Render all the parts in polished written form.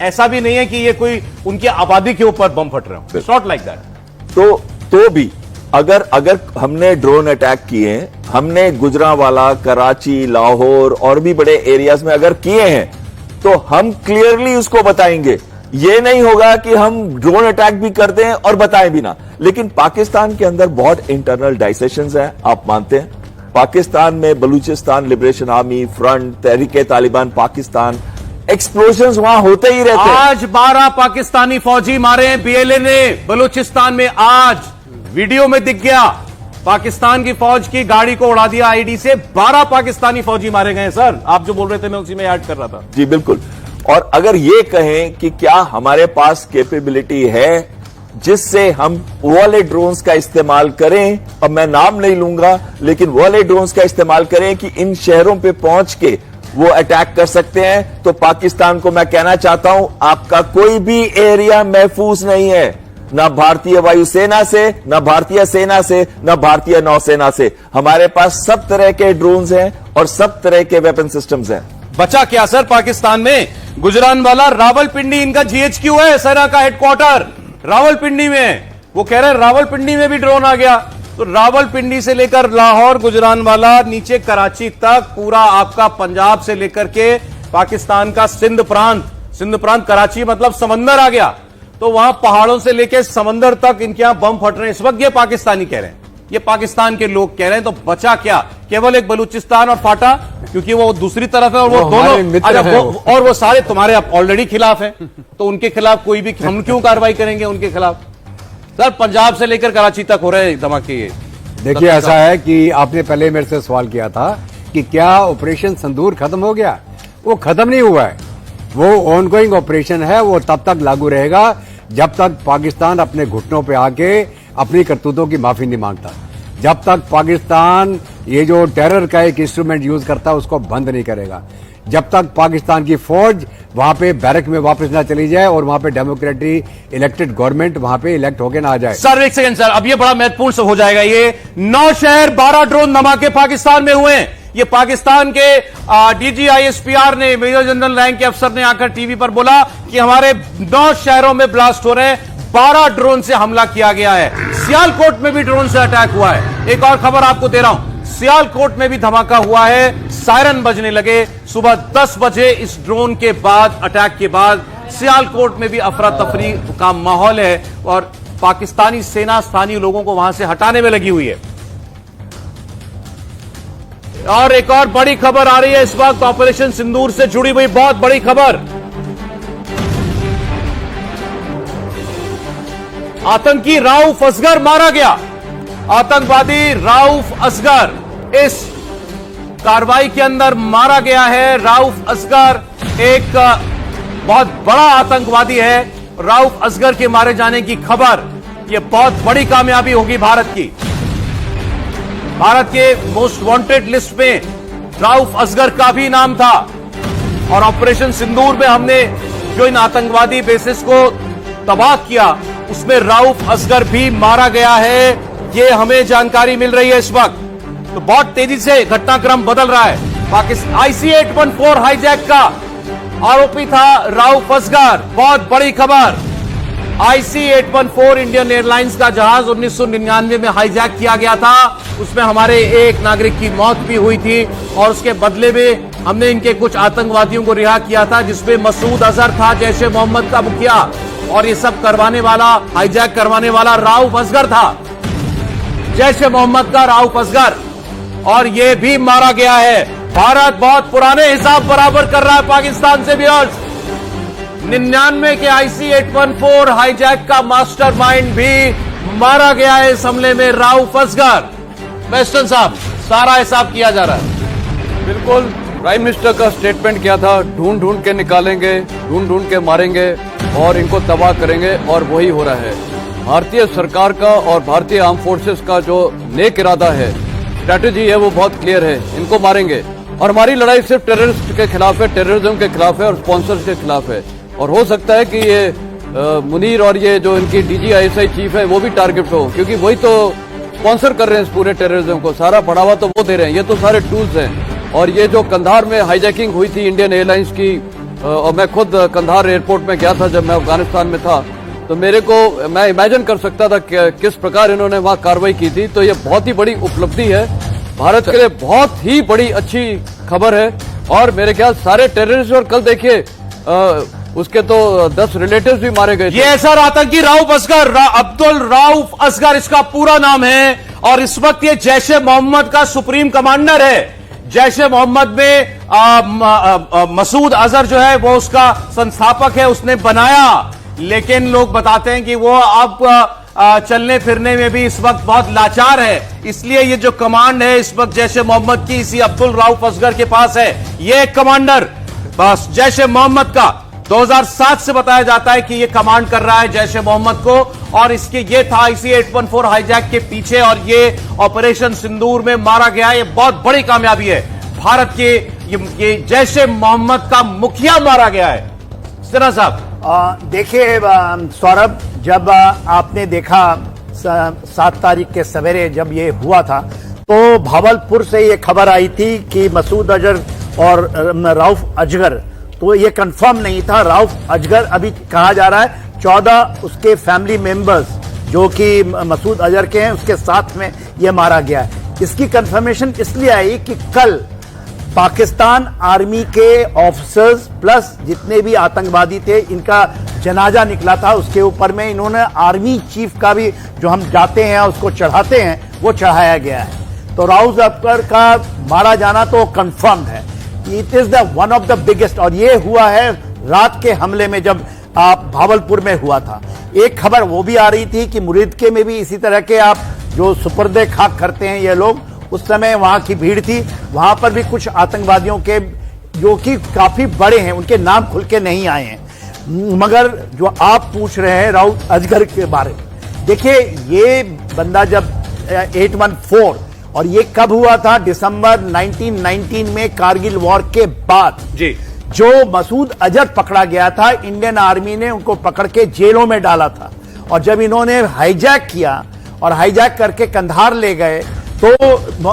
ऐसा भी नहीं है कि ये कोई उनकी आबादी के ऊपर बम फट रहे हो, इट्स नॉट लाइक दैट। तो भी अगर हमने ड्रोन अटैक किए, हमने गुजरांवाला, कराची, लाहौर और भी बड़े एरियाज में अगर किए हैं, तो हम क्लियरली उसको बताएंगे। ये नहीं होगा कि हम ड्रोन अटैक भी कर दें और बताएं भी ना। लेकिन पाकिस्तान के अंदर बहुत इंटरनल डाइसेशंस हैं, आप मानते हैं। पाकिस्तान में Balochistan liberation army front, Tehreek-e Taliban Pakistan, explosions वहां होते ही रहते हैं। आज 12 पाकिस्तानी फौजी मारे हैं बीएलए ने बलूचिस्तान में। आज वीडियो में दिख गया, पाकिस्तान की फौज की गाड़ी को उड़ा दिया आईडी से। 12 पाकिस्तानी फौजी मारे गए। सर आप जो बोल रहे थे मैं उसी में ऐड कर रहा था। जी बिल्कुल। और अगर ये कहें कि क्या हमारे पास कैपेबिलिटी है जिससे हम वो वाले ड्रोन्स का इस्तेमाल करें, अब मैं नाम नहीं लूंगा, लेकिन वो वाले ड्रोन्स का इस्तेमाल करें कि इन शहरों पे पहुंच के वो अटैक कर सकते हैं, तो पाकिस्तान को मैं कहना चाहता हूं आपका कोई भी एरिया महफूज नहीं है, ना भारतीय वायुसेना से, ना भारतीय सेना से, ना भारतीय नौसेना से। हमारे पास सब तरह के ड्रोन्स हैं और सब तरह के वेपन सिस्टम्स हैं। बचा क्या सर पाकिस्तान में? गुजरांवाला, रावलपिंडी इनका जीएचक्यू है, सेना का हेडक्वार्टर रावलपिंडी में। वो कह रहे हैं रावलपिंडी में भी ड्रोन आ गया। तो रावलपिंडी से लेकर लाहौर, गुजरांवाला, नीचे कराची तक, पूरा आपका पंजाब से लेकर के पाकिस्तान का सिंध प्रांत कराची मतलब समंदर आ गया। तो वहां पहाड़ों से लेकर समंदर तक इनके यहां बम फट रहे हैं इस वक्त। ये पाकिस्तानी कह रहे हैं, ये पाकिस्तान के लोग कह रहे हैं। तो बचा क्या? केवल एक बलूचिस्तान और फाटा, क्योंकि वो दूसरी तरफ है और वो दोनों और वो सारे तुम्हारे ऑलरेडी खिलाफ हैं। तो उनके खिलाफ कोई भी हम क्यों कार्रवाई करेंगे उनके खिलाफ? सर पंजाब से लेकर कराची तक हो रहे धमाके। ये देखिए ऐसा है कि आपने पहले मेरे से सवाल किया था कि क्या ऑपरेशन सिंदूर खत्म हो गया? वो खत्म नहीं हुआ है, वो ऑनगोइंग ऑपरेशन है। वो तब तक लागू रहेगा जब तक पाकिस्तान अपने घुटनों पे आके अपनी करतूतों की माफी नहीं मांगता। जब तक पाकिस्तान ये जो टेरर का एक इंस्ट्रूमेंट यूज करता है उसको बंद नहीं करेगा, जब तक पाकिस्तान की फौज वहां पे बैरक में वापस ना चली जाए और वहां पे डेमोक्रेटिक इलेक्टेड गवर्नमेंट वहां पे इलेक्ट होके ना आ जाए। सर एक सेकंड सर, अब ये बड़ा महत्वपूर्ण हो जाएगा। ये 9 शहर 12 ड्रोन धमाके पाकिस्तान में हुए हैं। ये पाकिस्तान के डीजीआईएसपीआर ने, मेजर जनरल रैंक के अफसर ने आकर टीवी पर बोला कि हमारे 9 शहरों में ब्लास्ट हो रहे हैं, 12 ड्रोन से हमला किया गया है। सियालकोट में भी ड्रोन से अटैक हुआ है। एक और खबर आपको दे रहा हूं, सियालकोट में भी धमाका हुआ है, सायरन बजने लगे सुबह 10 बजे। इस ड्रोन के बाद, अटैक के बाद सियालकोट में भी अफरा तफरी का माहौल है और पाकिस्तानी सेना स्थानीय लोगों को वहां से हटाने में लगी हुई है। और एक और बड़ी खबर आ रही है इस वक्त ऑपरेशन सिंदूर से जुड़ी हुई, बहुत बड़ी खबर। आतंकी राउफ असगर मारा गया। आतंकवादी राउफ असगर इस कार्रवाई के अंदर मारा गया है। राउफ असगर एक बहुत बड़ा आतंकवादी है। राउफ असगर के मारे जाने की खबर, यह बहुत बड़ी कामयाबी होगी भारत की। भारत के मोस्ट वांटेड लिस्ट में राउफ असगर का भी नाम था और ऑपरेशन सिंदूर में हमने जो इन आतंकवादी बेसिस को तबाह किया उसमें राउफ असगर भी मारा गया है। ये हमें जानकारी मिल रही है इस वक्त। तो बहुत तेजी से घटनाक्रम बदल रहा है। पाकिस्तान IC-814 हाईजैक का आरोपी था राउफ असगर। बहुत बड़ी खबर, IC-814 इंडियन एयरलाइंस का जहाज 1999 में हाईजैक किया गया था। उसमें हमारे एक नागरिक की मौत भी हुई थी और उसके बदले में हमने इनके कुछ आतंकवादियों को रिहा किया था, जिसमें मसूद अजहर था, जैश ए मोहम्मद का मुखिया, और ये सब करवाने वाला, हाईजैक करवाने वाला राउफ असगर था, जैश ए मोहम्मद का राउफ असगर, और ये भी मारा गया है। भारत बहुत पुराने हिसाब बराबर कर रहा है पाकिस्तान से भी। 99 के IC-814 हाईजैक का मास्टरमाइंड भी मारा गया है इस हमले में, राउफ असगर। वेस्टर्न साहब, सारा हिसाब किया जा रहा है। बिल्कुल, प्राइम मिनिस्टर का स्टेटमेंट क्या था? ढूंढ ढूंढ के निकालेंगे, ढूंढ ढूंढ के मारेंगे और इनको तबाह करेंगे, और वही हो रहा है। भारतीय सरकार का और भारतीय आर्म फोर्सेस का जो नेक इरादा है, स्ट्रैटेजी है, वो बहुत क्लियर है। इनको मारेंगे। और हमारी लड़ाई सिर्फ टेररिस्ट के खिलाफ है, टेररिज्म के खिलाफ है और स्पॉन्सर्स के खिलाफ है। और हो सकता है कि ये मुनीर और ये जो इनकी DGISI चीफ है वो भी टारगेट हो, क्योंकि वही तो स्पॉन्सर कर रहे हैं इस पूरे टेररिज्म को। सारा बढ़ावा तो वो दे रहे हैं, ये तो सारे टूल्स हैं। और ये जो कंधार में हाईजैकिंग हुई थी इंडियन एयरलाइंस की, और मैं खुद कंधार एयरपोर्ट में गया था जब मैं अफगानिस्तान में था, तो मैं इमेजिन कर सकता था कि किस प्रकार इन्होंने वहां कार्रवाई की थी। तो ये बहुत ही बड़ी उपलब्धि है, भारत के लिए बहुत ही बड़ी अच्छी खबर है। और मेरे ख्याल सारे टेररिस्ट, और कल देखिए उसके तो 10 रिलेटिव्स भी मारे गए थे। ये सर आतंकी राउफ असगर, अब्दुल राउफ असगर इसका पूरा नाम है, और इस वक्त ये जैश ए मोहम्मद का सुप्रीम कमांडर है। जैश ए मोहम्मद में मसूद अजहर जो है वो उसका संस्थापक है, उसने बनाया, लेकिन लोग बताते हैं कि वो अब चलने फिरने में भी इस वक्त बहुत लाचार है। इसलिए ये जो कमांड है इस वक्त जैश ए मोहम्मद की इसी अब्दुल राउफ असगर के पास है। ये कमांडर बस जैश ए मोहम्मद का 2007 से बताया जाता है कि ये कमांड कर रहा है जैश ए मोहम्मद को, और इसके ये था IC 814 हाईजैक के पीछे, और ये ऑपरेशन सिंदूर में मारा गया। ये बहुत बड़ी कामयाबी है भारत के, ये जैश ए मोहम्मद का मुखिया मारा गया है। सिन्हा साहब देखिए सौरभ, जब आपने देखा 7 तारीख के सवेरे जब ये हुआ था, तो भावलपुर से ये खबर आई थी कि मसूद अजहर और राउफ असगर, तो ये कंफर्म नहीं था। राउफ असगर अभी कहा जा रहा है 14 उसके फैमिली मेंबर्स जो कि मसूद अजहर के हैं उसके साथ में ये मारा गया है। इसकी कंफर्मेशन इसलिए आई कि कल पाकिस्तान आर्मी के ऑफिसर्स प्लस जितने भी आतंकवादी थे इनका जनाजा निकला था, उसके ऊपर में इन्होंने आर्मी चीफ का भी जो हम जाते हैं उसको चढ़ाते हैं वो चढ़ाया गया है। तो राउफ असगर का मारा जाना तो कंफर्म है। It is the one of the biggest, और ये हुआ है रात के हमले में जब आप भावलपुर में हुआ था। एक खबर वो भी आ रही थी कि मुरीदके में भी इसी तरह के आप जो सुपर्दे खाक करते हैं ये लोग, उस समय वहां की भीड़ थी, वहां पर भी कुछ आतंकवादियों के जो कि काफी बड़े हैं, उनके नाम खुल के नहीं आए हैं। मगर जो आप पूछ रहे हैं राउफ असगर के बारे में, देखिए ये बंदा जब 814, और ये कब हुआ था? दिसंबर 1919 में कारगिल वॉर के बाद जी, जो मसूद अजहर पकड़ा गया था, इंडियन आर्मी ने उनको पकड़ के जेलों में डाला था, और जब इन्होंने हाईजैक किया और हाईजैक करके कंधार ले गए तो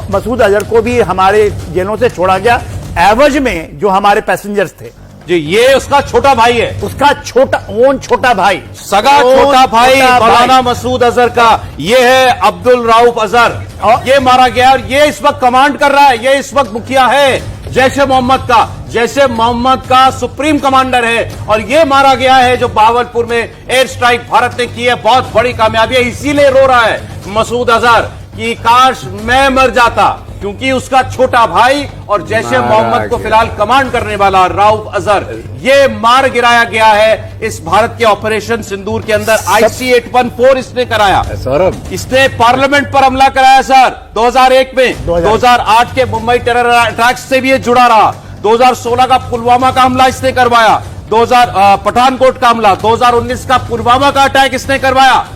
मसूद अजहर को भी हमारे जेलों से छोड़ा गया, एवज में जो हमारे पैसेंजर्स थे। जी, ये उसका छोटा भाई है, उसका छोटा भाई, सगा छोटा भाई मौलाना मसूद अजहर का ये है अब्दुल राउफ असगर। ये मारा गया और ये इस वक्त कमांड कर रहा है, ये इस वक्त मुखिया है जैश ए मोहम्मद का, जैश ए मोहम्मद का सुप्रीम कमांडर है, और ये मारा गया है जो भावलपुर में एयर स्ट्राइक भारत ने की है। बहुत बड़ी कामयाबी है, इसीलिए रो रहा है मसूद अजहर कि काश मैं मर जाता, क्योंकि उसका छोटा भाई और जैश ए मोहम्मद को फिलहाल कमांड करने वाला राउफ असगर ये मार गिराया गया है इस भारत के ऑपरेशन सिंदूर के अंदर। IC 814 इसने कराया, सौरभ इसने पार्लियामेंट पर हमला कराया सर 2001 में, 2008 के मुंबई टेरर अटैक से भी ये जुड़ा रहा, 2016 का पुलवामा का हमला इसने करवाया, 2000 पठानकोट का हमला, 2019 का पुलवामा का अटैक इसने करवाया।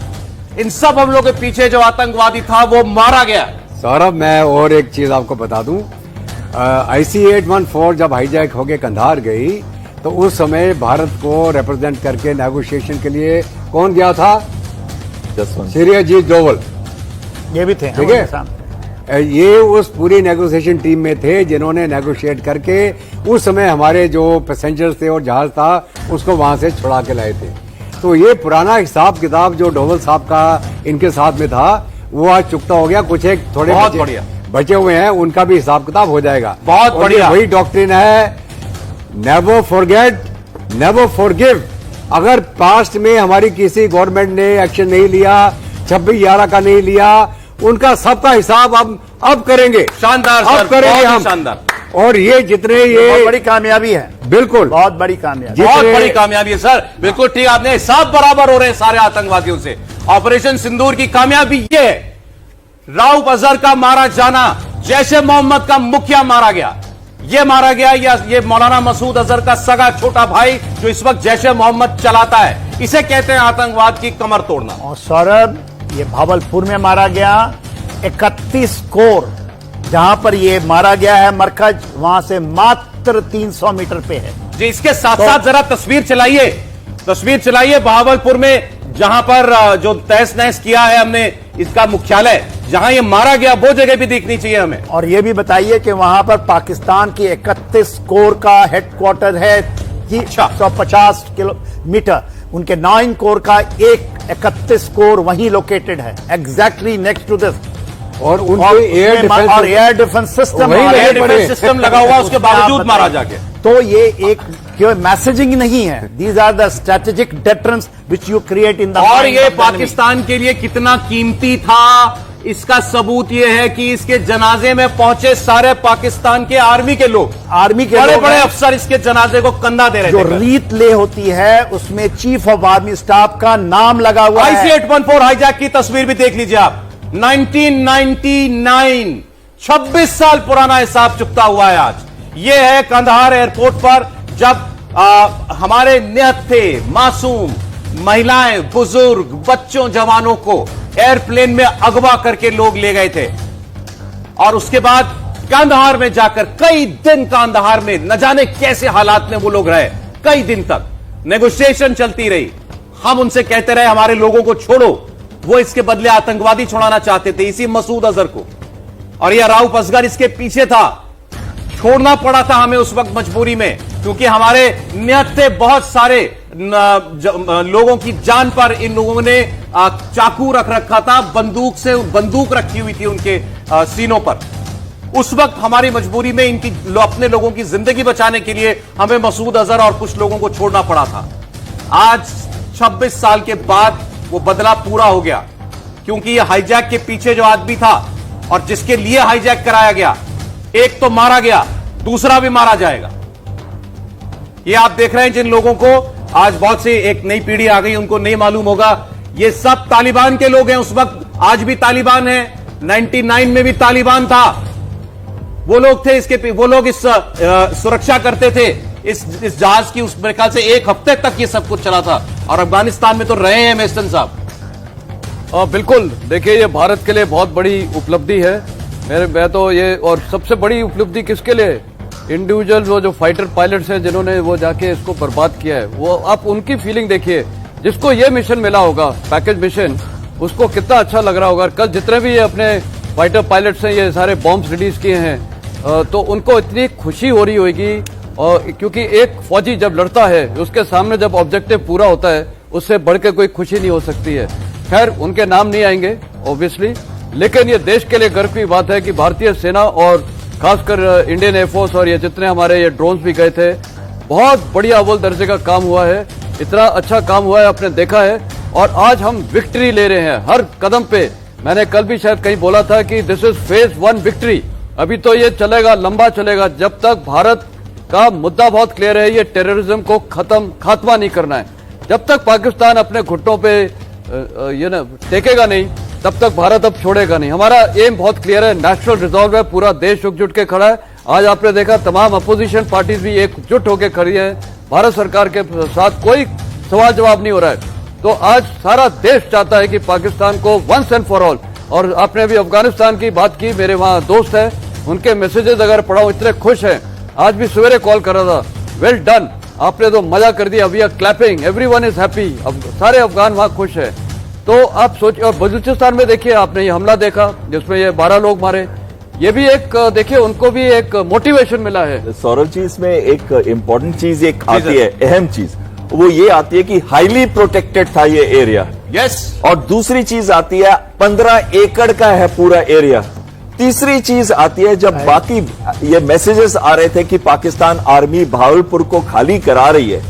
इन सब हमलों के पीछे जो आतंकवादी था वो मारा गया। सौरभ, मैं और एक चीज आपको बता दूं, IC 814 जब हाईजैक होके कंधार गई तो उस समय भारत को रिप्रेजेंट करके नेगोशिएशन के लिए कौन गया था? श्री अजीत डोवल, ये भी थे, ठीक है। ये उस पूरी नेगोशिएशन टीम में थे जिन्होंने नेगोशिएट करके उस समय हमारे जो पैसेंजर्स थे और जहाज था उसको वहां से छुड़ा के लाए थे। तो ये पुराना हिसाब किताब जो डोवल साहब का इनके साथ में था वो आज चुकता हो गया। कुछ एक थोड़े बहुत बढ़िया बचे हुए हैं, उनका भी हिसाब किताब हो जाएगा। बहुत बढ़िया, वही डॉक्ट्रिन है, नेवर फॉरगेट नेवर फॉरगिव। अगर पास्ट में हमारी किसी गवर्नमेंट ने एक्शन नहीं लिया, 26/11 का नहीं लिया, उनका सबका हिसाब अब करेंगे। शानदार, अब करेंगे हम। शानदार। और ये जितने ये बहुत बड़ी कामयाबी है, बिल्कुल बहुत बड़ी कामयाबी, बहुत बड़ी कामयाबी है सर, बिल्कुल ठीक, आपने हिसाब बराबर हो रहे हैं सारे आतंकवादियों से। ऑपरेशन सिंदूर की कामयाबी ये है, राउफ असगर का मारा जाना, जैश ए मोहम्मद का मुखिया मारा गया, ये मारा गया, ये मौलाना मसूद अजहर का सगा छोटा भाई जो इस वक्त जैश ए मोहम्मद चलाता है। इसे कहते हैं आतंकवाद की कमर तोड़ना। और सौरभ, ये भावलपुर में मारा गया, 31 कोर जहां पर ये मारा गया है मरकज, वहां से मात्र 300 मीटर पे है। जी, इसके साथ साथ जरा तस्वीर चलाइए भावलपुर में, जहां पर जो तहस नहस किया है हमने इसका मुख्यालय, जहां ये मारा गया वो जगह भी देखनी चाहिए हमें। और ये भी बताइए कि वहां पर पाकिस्तान की 31 कोर का हेडक्वार्टर है, अच्छा। 150 किलोमीटर उनके 9 कोर का 31 कोर वहीं लोकेटेड है, एग्जैक्टली नेक्स्ट टू दिस। और उनके एयर डिफेंस सिस्टम वही लगे एयर पड़े। डिफेंस सिस्टम लगा हुआ, उसके बावजूद मारा जाके। तो ये एक मैसेजिंग नहीं है, these are the strategic deterrence which you create in the. और ये पाकिस्तान के लिए कितना कीमती था, इसका सबूत ये है कि इसके जनाजे में पहुंचे सारे पाकिस्तान के आर्मी के लोग, आर्मी के बड़े लोग बड़े हैं। अफसर इसके जनाजे को कंधा दे रहे जो थे। रीत ले होती है उसमें चीफ ऑफ आर्मी स्टाफ का नाम लगा हुआ है। IC-814 हाईजैक की तस्वीर भी देख लीजिए आप। 1999, 26 साल पुराना हिसाब चुकता हुआ है आज। यह है कंधार एयरपोर्ट पर जब हमारे निहत्थे मासूम महिलाएं, बुजुर्ग, बच्चों, जवानों को एयरप्लेन में अगवा करके लोग ले गए थे। और उसके बाद कंधार में जाकर कई दिन कंधार में न जाने कैसे हालात में वो लोग रहे, कई दिन तक नेगोशिएशन चलती रही। हम उनसे कहते रहे हमारे लोगों को छोड़ो, वो इसके बदले आतंकवादी छोड़ाना चाहते थे, इसी मसूद अजहर को। और यह राउफ असगर इसके पीछे था। छोड़ना पड़ा था हमें उस वक्त मजबूरी में, क्योंकि हमारे निहत्थे बहुत सारे लोगों की जान पर इन लोगों ने चाकू रख रखा था, बंदूक रखी हुई थी उनके सीनों पर। उस वक्त हमारी मजबूरी में इनकी अपने लोगों की जिंदगी बचाने के लिए हमें मसूद अजहर और कुछ लोगों को छोड़ना पड़ा था। आज 26 साल के बाद वो बदला पूरा हो गया, क्योंकि ये हाईजैक के पीछे जो आदमी था और जिसके लिए हाईजैक कराया गया, एक तो मारा गया, दूसरा भी मारा जाएगा। ये आप देख रहे हैं जिन लोगों को आज बहुत से एक नई पीढ़ी आ गई, उनको नहीं मालूम होगा, ये सब तालिबान के लोग हैं। उस वक्त, आज भी तालिबान है, 99 में भी तालिबान था। वो लोग थे वो लोग इस सुरक्षा करते थे इस जहाज की। उस मेरे ख्याल से एक हफ्ते तक ये सब कुछ चला था, और अफगानिस्तान में तो रहे हैं मेस्टन साहब। बिल्कुल, देखिए ये भारत के लिए बहुत बड़ी उपलब्धि है। मैं तो ये, और सबसे बड़ी उपलब्धि किसके लिए, इंडिविजुअल वो जो फाइटर पायलट्स हैं जिन्होंने वो जाके इसको बर्बाद किया है, वो आप उनकी फीलिंग देखिए। जिसको ये मिशन मिला होगा, पैकेज मिशन, उसको कितना अच्छा लग रहा होगा। कल जितने भी ये अपने फाइटर पायलट्स हैं, ये सारे बॉम्ब्स रिलीज किए हैं, तो उनको इतनी खुशी हो रही होगी। और क्योंकि एक फौजी जब लड़ता है, उसके सामने जब ऑब्जेक्टिव पूरा होता है, उससे बढ़ के कोई खुशी नहीं हो सकती है। खैर, उनके नाम नहीं आएंगे ऑब्वियसली, लेकिन ये देश के लिए गर्व की बात है कि भारतीय सेना और खासकर इंडियन एयरफोर्स और ये जितने हमारे ये ड्रोन्स भी गए थे, बहुत बढ़िया अव्वल दर्जे का काम हुआ है। इतना अच्छा काम हुआ है, आपने देखा है। और आज हम विक्ट्री ले रहे हैं हर कदम पे। मैंने कल भी शायद कहीं बोला था कि दिस इज फेज 1 विक्ट्री। अभी तो ये चलेगा, लंबा चलेगा, जब तक भारत का मुद्दा बहुत क्लियर है, ये टेररिज्म को खात्मा नहीं करना है। जब तक पाकिस्तान अपने घुटनों पे ये ना टेकेगा नहीं, तब तक भारत अब छोड़ेगा नहीं। हमारा एम बहुत क्लियर है, नेशनल रिजॉल्व है, पूरा देश एकजुट के खड़ा है। आज आपने देखा तमाम अपोजिशन पार्टीज भी एकजुट होकर खड़ी है, भारत सरकार के साथ कोई सवाल जवाब नहीं हो रहा है। तो आज सारा देश चाहता है कि पाकिस्तान को वंस एंड फॉर ऑल। और आपने अभी अफगानिस्तान की बात की, मेरे वहां दोस्त है, उनके मैसेजेस अगर पढ़ाओ, इतने खुश हैं। आज भी सवेरे कॉल कर रहा था, वेल डन, आपने तो मजा कर दिया, we are clapping, everyone is happy. अब सारे अफगान वहां खुश है। तो आप सोचिए, और बलूचिस्तान में देखिए, आपने ये हमला देखा जिसमें ये 12 लोग मारे, ये भी एक देखिए, उनको भी एक मोटिवेशन मिला है। सौरभ जी, इसमें एक इम्पोर्टेंट चीज एक आती है, अहम चीज, वो ये आती है कि हाईली प्रोटेक्टेड था ये एरिया। यस। और दूसरी चीज आती है 15 एकड़ का है पूरा एरिया। तीसरी चीज आती है, जब बाकी ये मैसेजेस आ रहे थे कि पाकिस्तान आर्मी भावलपुर को खाली करा रही है,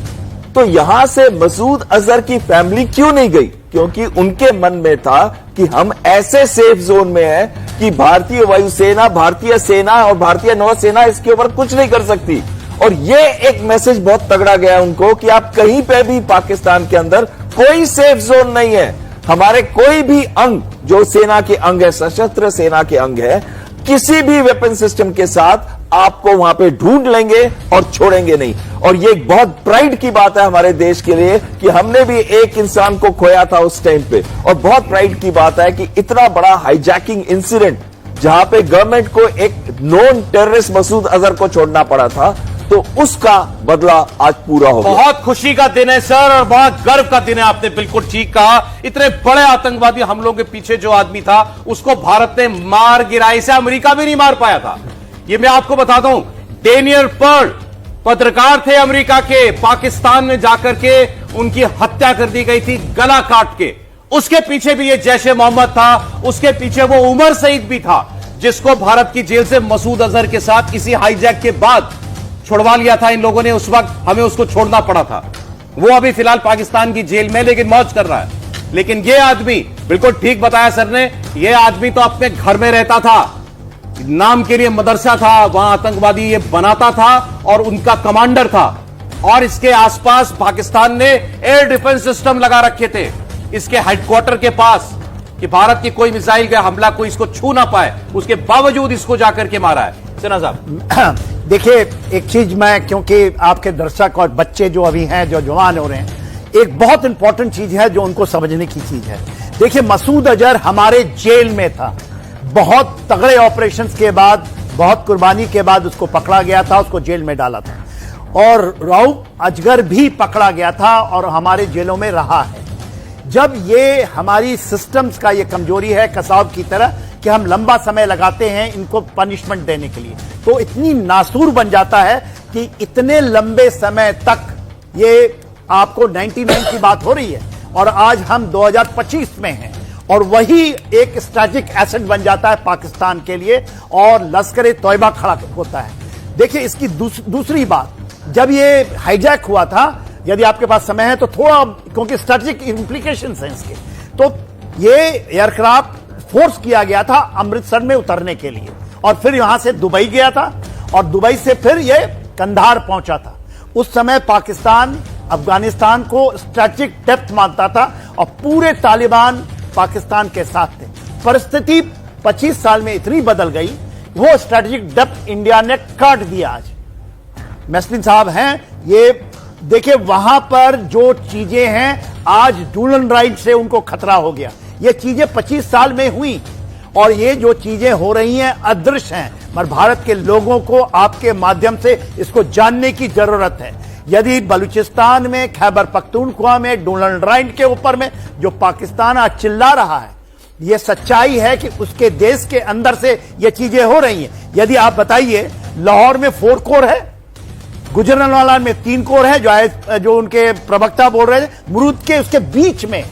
तो यहां से मसूद अजहर की फैमिली क्यों नहीं गई? क्योंकि उनके मन में था कि हम ऐसे सेफ जोन में हैं कि भारतीय वायुसेना, भारतीय सेना और भारतीय नौसेना इसके ऊपर कुछ नहीं कर सकती। और ये एक मैसेज बहुत तगड़ा गया उनको कि आप कहीं पे भी पाकिस्तान के अंदर कोई सेफ जोन नहीं है। हमारे कोई भी अंग जो सेना के अंग है, सशस्त्र सेना के अंग है, किसी भी वेपन सिस्टम के साथ आपको वहां पे ढूंढ लेंगे और छोड़ेंगे नहीं। और ये एक बहुत प्राइड की बात है हमारे देश के लिए कि हमने भी एक इंसान को खोया था उस टाइम पे। और बहुत प्राइड की बात है कि इतना बड़ा हाईजैकिंग इंसिडेंट, जहां पे गवर्नमेंट को एक नॉन टेररिस्ट मसूद अजहर को छोड़ना पड़ा था, तो उसका बदला आज पूरा हो गया। बहुत खुशी का दिन है सर, और बहुत गर्व का दिन है। आपने बिल्कुल ठीक कहा। इतने बड़े आतंकवादी हमलों के पीछे जो आदमी था, उसको भारत ने मार गिराया। इसे अमेरिका भी नहीं मार पाया था। ये मैं आपको बताता हूं, डेनियल पर्ल पत्रकार थे अमेरिका के, पाकिस्तान में जाकर के उनकी हत्या कर दी गई थी गला काट के। उसके पीछे भी ये जैश ए मोहम्मद था, उसके पीछे वो उमर सईद भी था, जिसको भारत की जेल से मसूद अजहर के साथ इसी हाईजैक के बाद छुड़वा लिया था इन लोगों ने। उस वक्त हमें उसको छोड़ना पड़ा था। वो अभी फिलहाल पाकिस्तान की जेल में लेकिन मौज कर रहा है। लेकिन ये आदमी, बिल्कुल ठीक बताया सर ने, ये आदमी तो अपने घर में रहता था, नाम के लिए मदरसा था, वहां आतंकवादी ये बनाता था और उनका कमांडर था। और इसके आसपास पाकिस्तान ने एयर डिफेंस सिस्टम लगा रखे थे इसके हेडक्वार्टर के पास, कि भारत की कोई मिसाइल का हमला कोई इसको छू ना पाए। उसके बावजूद इसको जाकर के मारा है। सिन्हा साहब, देखिए एक चीज मैं, क्योंकि आपके दर्शक और बच्चे जो अभी हैं, जो जवान हो रहे हैं, एक बहुत इंपॉर्टेंट चीज है जो उनको समझने की चीज है। देखिए मसूद अजहर हमारे जेल में था, बहुत तगड़े ऑपरेशंस के बाद, बहुत कुर्बानी के बाद उसको पकड़ा गया था, उसको जेल में डाला था। और रऊफ असगर भी पकड़ा गया था और हमारे जेलों में रहा है। जब ये हमारी सिस्टम्स का ये कमजोरी है कसाब की तरह, कि हम लंबा समय लगाते हैं इनको पनिशमेंट देने के लिए, तो इतनी नासूर बन जाता है कि इतने लंबे समय तक, ये आपको 99 की बात हो रही है और आज हम 2025 में हैं, और वही एक स्ट्रैटेजिक एसेट बन जाता है पाकिस्तान के लिए और लश्कर तौयबा खड़ा होता है। देखिए इसकी दूसरी बात, जब ये हाईजैक हुआ था, यदि आपके पास समय है तो थोड़ा, क्योंकि स्ट्रैटेजिक इंप्लीकेशंस हैं इसके, तो ये एयरक्राफ्ट फोर्स किया गया था अमृतसर में उतरने के लिए और फिर यहां से दुबई गया था और दुबई से फिर ये कंधार पहुंचा था। उस समय पाकिस्तान अफगानिस्तान को स्ट्रैटेजिक डेप्थ मानता था और पूरे तालिबान पाकिस्तान के साथ थे। परिस्थिति 25 साल में इतनी बदल गई, वो स्ट्रैटेजिक डेप्थ इंडिया ने काट दिया। आज मैस्लिन साहब हैं, ये देखिए वहां पर जो चीजें हैं, आज डूलन राइट से उनको खतरा हो गया। ये चीजें 25 साल में हुई और ये जो चीजें हो रही हैं अदृश्य हैं, मगर भारत के लोगों को आपके माध्यम से इसको जानने की जरूरत है। यदि बलूचिस्तान में, खैबर पख्तूनख्वा में, डोनाल्ड ड्राइंट के ऊपर में जो पाकिस्तान आज चिल्ला रहा है, यह सच्चाई है कि उसके देश के अंदर से ये चीजें हो रही हैं। यदि आप बताइए, लाहौर में 4 कोर है, गुजरांवाला में 3 कोर है, जो उनके प्रवक्ता बोल रहे थे, मुरूद के उसके बीच में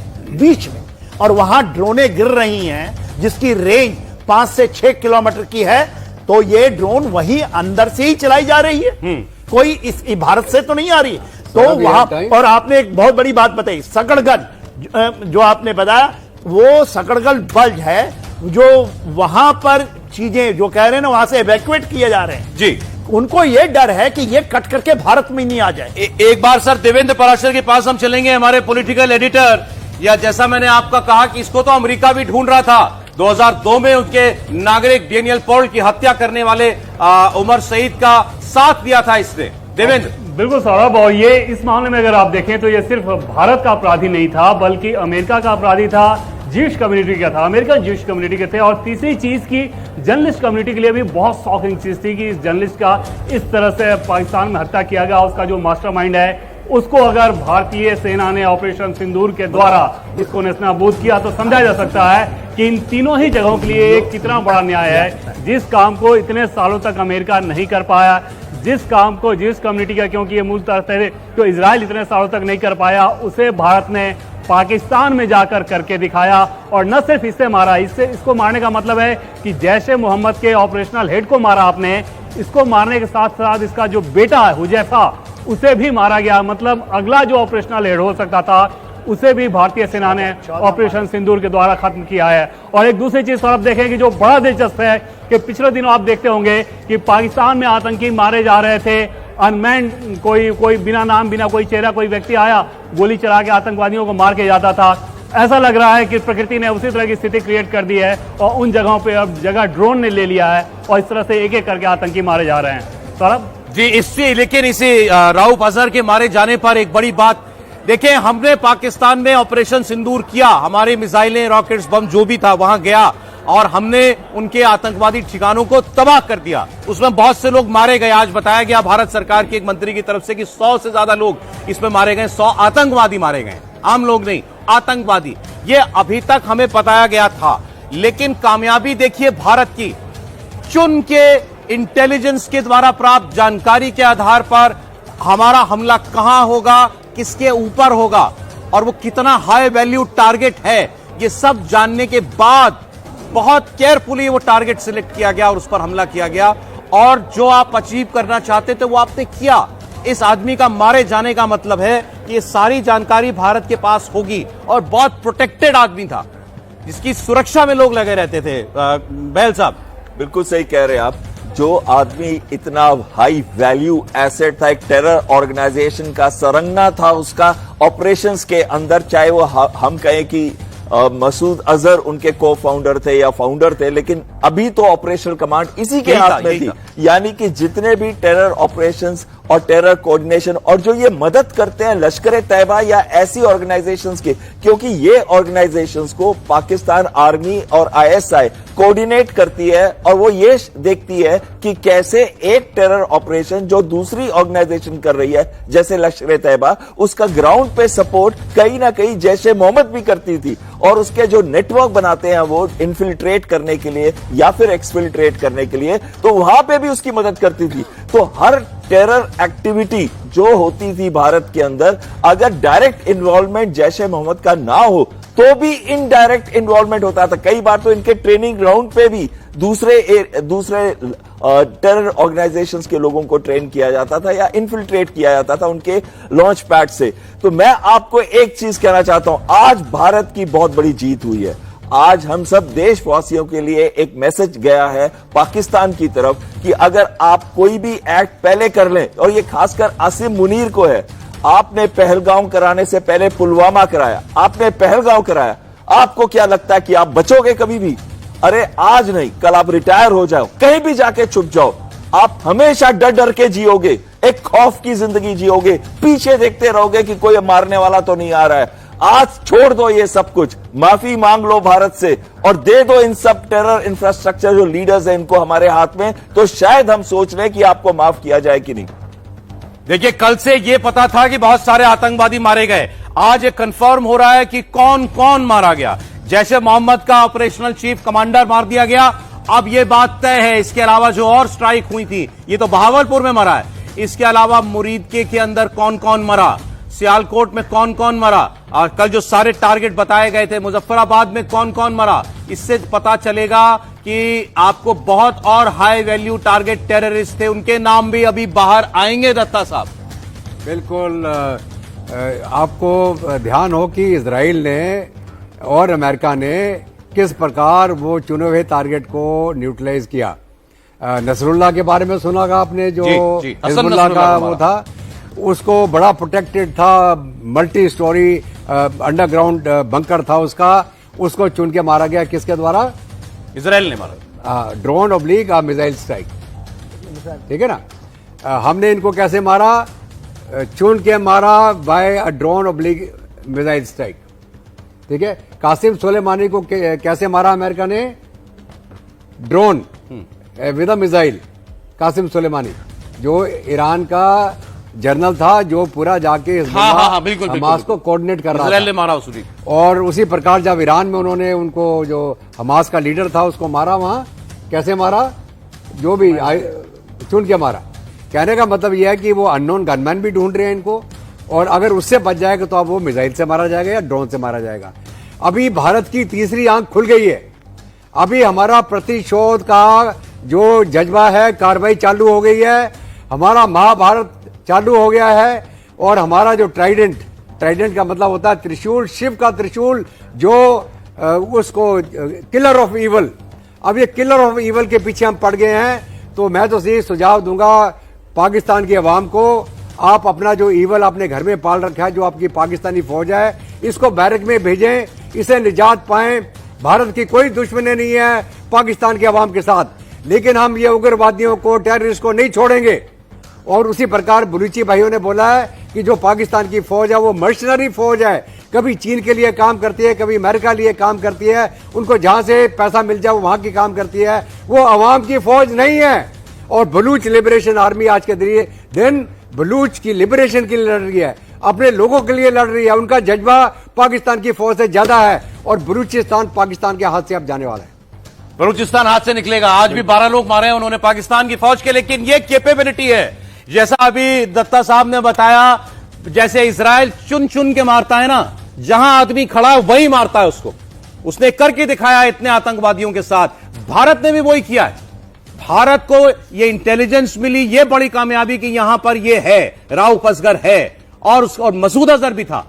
और वहां ड्रोनें गिर रही हैं जिसकी रेंज 5 से 6 किलोमीटर की है, तो ये ड्रोन वहीं अंदर से ही चलाई जा रही है, कोई इस भारत से तो नहीं आ रही। तो वहां, और आपने एक बहुत बड़ी बात बताई, सकड़गढ़ जो आपने बताया, वो सकड़गढ़ बल्ज है, जो वहां पर चीजें जो कह रहे हैं ना, वहां से इवैक्यूएट किए जा रहे हैं जी। उनको यह डर है कि ये कट करके भारत में नहीं आ जाए। एक बार सर देवेंद्र पराशर के पास हम चलेंगे, हमारे पॉलिटिकल एडिटर। या जैसा मैंने आपका कहा कि इसको तो अमेरिका भी ढूंढ रहा था, 2002 में उनके नागरिक डेनियल पॉल की हत्या करने वाले उमर सईद का साथ दिया था इसने। देवेंद्र। बिल्कुल सौरभ, और ये इस मामले में अगर आप देखें तो ये सिर्फ भारत का अपराधी नहीं था, बल्कि अमेरिका का अपराधी था, ज्यूइश कम्युनिटी का था, अमेरिकन ज्यूइश कम्युनिटी के थे। और तीसरी चीज की जर्नलिस्ट कम्युनिटी के लिए भी बहुत शॉकिंग चीज थी कि इस जर्नलिस्ट का इस तरह से पाकिस्तान में हत्या किया गया। उसका जो मास्टरमाइंड है, उसको अगर भारतीय सेना ने ऑपरेशन सिंदूर के द्वारा इसको नेस्तनाबूद किया तो समझा जा सकता है कि इन तीनों ही जगहों के लिए एक कितना बड़ा न्याय है। जिस काम को इतने सालों तक अमेरिका नहीं कर पाया, जिस काम को जिस कम्युनिटी का, क्योंकि ये मूल तरह से जो इजराइल इतने सालों तक नहीं कर पाया, उसे भारत ने पाकिस्तान में जाकर करके दिखाया। और न सिर्फ इससे मारा, इसको मारने का मतलब है कि जैश ए मोहम्मद के ऑपरेशनल हेड को मारा आपने, इसको मारने के साथ साथ इसका जो बेटा है हुजैफा, उसे भी मारा गया। मतलब अगला जो ऑपरेशनल हेड हो सकता था, उसे भी भारतीय सेना ने ऑपरेशन सिंदूर के द्वारा खत्म किया है। और एक दूसरी चीज आप देखें कि जो बड़ा दिलचस्प है कि पिछले दिनों आप देखते होंगे कि पाकिस्तान में आतंकी मारे जा रहे थे, अनमैन्ड कोई बिना नाम, बिना कोई चेहरा, कोई व्यक्ति आया, गोली चला के आतंकवादियों को मार के जाता था। ऐसा लग रहा है कि प्रकृति ने उसी तरह की स्थिति क्रिएट कर दी है और उन जगहों पे अब जगह ड्रोन ने ले लिया है और इस तरह से एक एक करके आतंकी मारे जा रहे हैं। सौरभ जी, इससे लेकिन इसे रऊफ असगर के मारे जाने पर एक बड़ी बात देखें, हमने पाकिस्तान में ऑपरेशन सिंदूर किया, हमारी मिसाइलें, रॉकेट्स, बम जो भी था वहां गया और हमने उनके आतंकवादी ठिकानों को तबाह कर दिया। उसमें बहुत से लोग मारे गए। आज बताया गया भारत सरकार के एक मंत्री की तरफ से कि 100 से ज्यादा लोग इसमें मारे गए, 100 आतंकवादी मारे गए, आम लोग नहीं, आतंकवादी। ये अभी तक हमें बताया गया था, लेकिन कामयाबी देखिए भारत की, चुन के इंटेलिजेंस के द्वारा प्राप्त जानकारी के आधार पर हमारा हमला कहां होगा, किसके ऊपर होगा और वो कितना हाई वैल्यू टारगेट है, ये सब जानने के बाद बहुत केयरफुली वो टारगेट सिलेक्ट किया गया और उस पर हमला किया गया। और जो आप अचीव करना चाहते थे वो आपने किया। इस आदमी का मारे जाने का मतलब है कि ये सारी जानकारी भारत के पास होगी और बहुत प्रोटेक्टेड आदमी था जिसकी सुरक्षा में लोग लगे रहते थे। बहल साहब बिल्कुल सही कह रहे हैं आप। जो आदमी इतना हाई वैल्यू एसेट था, एक टेरर ऑर्गेनाइजेशन का सरंगा था उसका ऑपरेशंस के अंदर, चाहे वो हम कहें कि मसूद अजहर उनके को फाउंडर थे या फाउंडर थे, लेकिन अभी तो ऑपरेशनल कमांड इसी के हाथ में थी। यानी कि जितने भी टेरर ऑपरेशंस और टेरर कोऑर्डिनेशन और जो ये मदद करते हैं लश्कर तैयबा या ऐसी ऑर्गेनाइजेशंस के, क्योंकि ये ऑर्गेनाइजेशंस को पाकिस्तान आर्मी और आईएसआई कोऑर्डिनेट करती है और वो ये देखती है कि कैसे एक टेरर ऑपरेशन जो दूसरी ऑर्गेनाइजेशन कर रही है जैसे लश्कर तैयबा, उसका ग्राउंड पे सपोर्ट कहीं ना कहीं जैशे मोहम्मद भी करती थी और उसके जो नेटवर्क बनाते हैं वो इन्फिल्ट्रेट करने के लिए या फिर एक्सफिल्ट्रेट करने के लिए, तो वहां पे भी उसकी मदद करती थी। तो हर टेरर एक्टिविटी जो होती थी भारत के अंदर, अगर डायरेक्ट इन्वॉल्वमेंट जैशे मोहम्मद का ना हो तो भी इनडायरेक्ट इन्वॉल्वमेंट होता था। कई बार तो इनके ट्रेनिंग ग्राउंड पे भी दूसरे टेरर ऑर्गेनाइजेशंस के लोगों को ट्रेन किया जाता था या इन्फिल्ट्रेट किया जाता था उनके लॉन्च पैड से। तो मैं आपको एक चीज कहना चाहता हूं, आज भारत की बहुत बड़ी जीत हुई है। आज हम सब देशवासियों के लिए एक मैसेज गया है पाकिस्तान की तरफ कि अगर आप कोई भी एक्ट पहले कर लें, और ये खासकर आसिम मुनीर को है, आपने पहलगांव कराने से पहले पुलवामा कराया, आपने पहलगांव कराया, आपको क्या लगता है कि आप बचोगे कभी भी? अरे आज नहीं, कल आप रिटायर हो जाओ, कहीं भी जाके छुप जाओ, आप हमेशा डर डर के जियोगे, एक खौफ की जिंदगी जियोगे, पीछे देखते रहोगे कि कोई मारने वाला तो नहीं आ रहा है। आज छोड़ दो ये सब कुछ, माफी मांग लो भारत से और दे दो इन सब टेरर इंफ्रास्ट्रक्चर जो लीडर्स हैं इनको हमारे हाथ में, तो शायद हम सोच रहे कि आपको माफ किया जाए कि नहीं। देखिए, कल से यह पता था कि बहुत सारे आतंकवादी मारे गए, आज ये कंफर्म हो रहा है कि कौन कौन मारा गया। जैशे मोहम्मद का ऑपरेशनल चीफ कमांडर मार दिया गया, अब यह बात तय है। इसके अलावा जो और स्ट्राइक हुई थी, ये तो बहावलपुर में मरा है, इसके अलावा मुरीदके के अंदर कौन कौन मरा, सियालकोट में कौन कौन मरा, और कल जो सारे टारगेट बताए गए थे मुजफ्फराबाद में कौन कौन मरा, इससे पता चलेगा कि आपको बहुत और हाई वैल्यू टारगेट टेररिस्ट थे, उनके नाम भी अभी बाहर आएंगे। दत्ता साहब बिल्कुल, आपको ध्यान हो कि इजराइल ने और अमेरिका ने किस प्रकार वो चुने हुए टारगेट को न्यूट्रलाइज किया। नसरुल्लाह के बारे में सुना होगा आपने, जो हिजबुल्लाह का वो था, उसको बड़ा प्रोटेक्टेड था, मल्टी स्टोरी अंडरग्राउंड बंकर था उसका, उसको चुन के मारा गया। किसके द्वारा? इजराइल ने मारा, ड्रोन ऑब्लिक मिसाइल स्ट्राइक, ठीक है ना। हमने इनको कैसे मारा? चुन के मारा by a drone oblique missile strike, ठीक है। कासिम सुलेमानी को कैसे मारा अमेरिका ने? Drone with a missile. Qasem Soleimani जो ईरान का जनरल था, जो पूरा जाके हमास को कोऑर्डिनेट कर रहा था, मारा उसी। और उसी प्रकार जब ईरान में उन्होंने उनको, जो हमास का लीडर था, उसको मारा, वहां कैसे मारा? जो भी चुन के मारा। कहने का मतलब यह है कि वो अननोन गनमैन भी ढूंढ रहे हैं इनको, और अगर उससे बच जाएगा तो अब वो मिसाइल से मारा जाएगा या ड्रोन से मारा जाएगा। अभी भारत की तीसरी आंख खुल गई है। अभी हमारा प्रतिशोध का जो जज्बा है, कार्रवाई चालू हो गई है, हमारा महाभारत चालू हो गया है। और हमारा जो ट्राइडेंट का मतलब होता है त्रिशूल, शिव का त्रिशूल, जो उसको किलर ऑफ इवल, अब ये किलर ऑफ इवल के पीछे हम पड़ गए हैं। तो मैं तो यही सुझाव दूंगा पाकिस्तान की आवाम को, आप अपना जो इवल आपने घर में पाल रखा है, जो आपकी पाकिस्तानी फौज है, इसको बैरक में भेजें, इसे निजात पाएं। भारत की कोई दुश्मनी नहीं है पाकिस्तान के आवाम के साथ, लेकिन हम ये उग्रवादियों को, टेररिस्ट को नहीं छोड़ेंगे। और उसी प्रकार बलूची भाइयों ने बोला है कि जो पाकिस्तान की फौज है वो मर्शनरी फौज है, कभी चीन के लिए काम करती है, कभी अमेरिका लिए काम करती है, उनको जहां से पैसा मिल जाए वो वहां की काम करती है, वो अवाम की फौज नहीं है। और बलूच लिबरेशन आर्मी आज के दिन बलूच की लिबरेशन के लिए लड़ रही है, अपने लोगों के लिए लड़ रही है। उनका जज्बा पाकिस्तान की फौज से ज्यादा है और बलूचिस्तान पाकिस्तान के हाथ से अब जाने वाला है। बलूचिस्तान हाथ से निकलेगा। आज भी 12 लोग मारे हैं उन्होंने पाकिस्तान की फौज के, लेकिन ये कैपेबिलिटी है, जैसा अभी दत्ता साहब ने बताया, जैसे इजराइल चुन चुन के मारता है ना, जहां आदमी खड़ा है वही मारता है उसको। उसने करके दिखाया इतने आतंकवादियों के साथ। भारत ने भी वही किया है। भारत को ये इंटेलिजेंस मिली, ये बड़ी कामयाबी कि यहां पर ये है, राउफ असगर है, और मसूद अजहर भी था।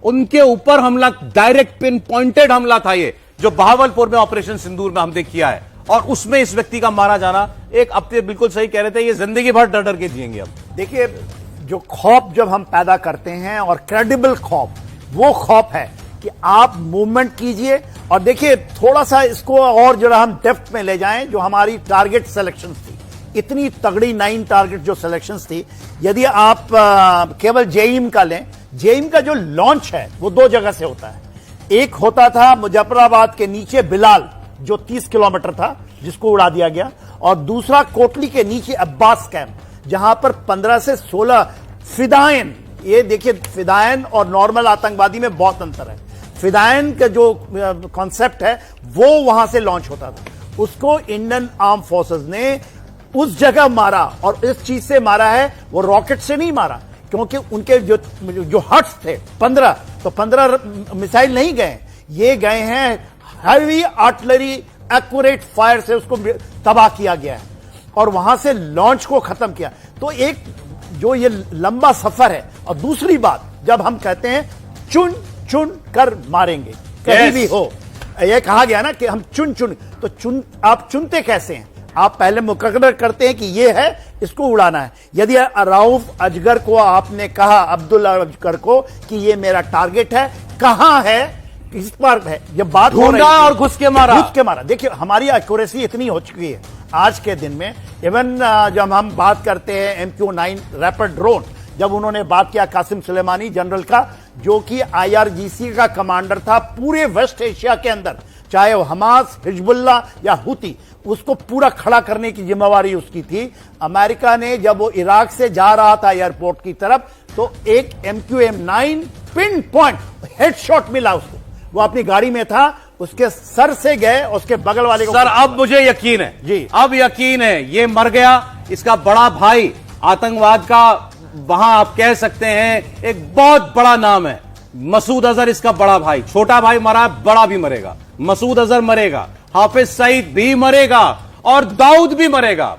उनके ऊपर हमला, डायरेक्ट पिन पॉइंटेड हमला था ये, जो बहावलपुर में ऑपरेशन सिंदूर में हमने किया है, और उसमें इस व्यक्ति का मारा जाना एक, अब तो बिल्कुल सही कह रहे थे, ये जिंदगी भर डर डर के जिएंगे। अब देखिए, जो खौफ जब हम पैदा करते हैं, और क्रेडिबल खौफ, वो खौफ है कि आप मूवमेंट कीजिए। और देखिए, थोड़ा सा इसको और जरा हम डेप्थ में ले जाएं, जो हमारी टारगेट सिलेक्शन थी, इतनी तगड़ी 9 टारगेट जो सिलेक्शन थी, यदि आप केवल जेईएम का लें, जेईएम का जो लॉन्च है वो 2 जगह से होता है। एक होता था मुजफ्फराबाद के नीचे बिलाल, जो 30 किलोमीटर था, जिसको उड़ा दिया गया, और दूसरा कोटली के नीचे अब्बास कैंप, जहां पर 15 से 16 फिदायन, ये देखिए फिदायन और नॉर्मल आतंकवादी में बहुत अंतर है। फिदायन का जो कॉन्सेप्ट है वो वहां से लॉन्च होता था, उसको इंडियन आर्म फोर्सेस ने उस जगह मारा, और इस चीज से मारा है, वो रॉकेट से नहीं मारा, क्योंकि उनके जो हट्स थे 15, तो 15 मिसाइल नहीं गए, ये गए हैं हैवी आर्टिलरी एक्यूरेट फायर से, उसको तबाह किया गया है, और वहां से लॉन्च को खत्म किया। तो एक जो ये लंबा सफर है, और दूसरी बात, जब हम कहते हैं चुन चुन कर मारेंगे, कहीं भी हो, यह कहा गया ना कि हम चुन चुन, तो आप चुनते कैसे हैं? आप पहले मुकर्रर करते हैं कि ये है, इसको उड़ाना है। यदि राउफ अजगर को आपने कहा, अब्दुल्ला अजगर को, कि ये मेरा टारगेट है, कहां है, किस पर है, जब बात ढूंढा और घुस के मारा। देखिए, हमारी एक्यूरेसी इतनी हो चुकी है आज के दिन में। इवन जब हम बात करते हैं MQ-9 रैपिड ड्रोन, जब उन्होंने बात किया कासिम सुलेमानी जनरल का, जो कि IRGC का कमांडर था पूरे वेस्ट एशिया के अंदर, चाहे वो हमास, हिजबुल्ला या हुती, उसको पूरा खड़ा करने की जिम्मेवारी उसकी थी। अमेरिका ने जब वो इराक से जा रहा था एयरपोर्ट की तरफ, तो एक MQ-9 पिन पॉइंट हेडशॉट मिला उसको, वो अपनी गाड़ी में था, उसके सर से गए, उसके बगल वाले को। सर, अब मुझे यकीन है जी, अब यकीन है, ये मर गया, इसका बड़ा भाई, आतंकवाद का वहां आप कह सकते हैं एक बहुत बड़ा नाम है मसूद अजहर, इसका बड़ा भाई। छोटा भाई मरा, बड़ा भी मरेगा, मसूद अजहर मरेगा, हाफिज सईद भी मरेगा, और दाऊद भी मरेगा।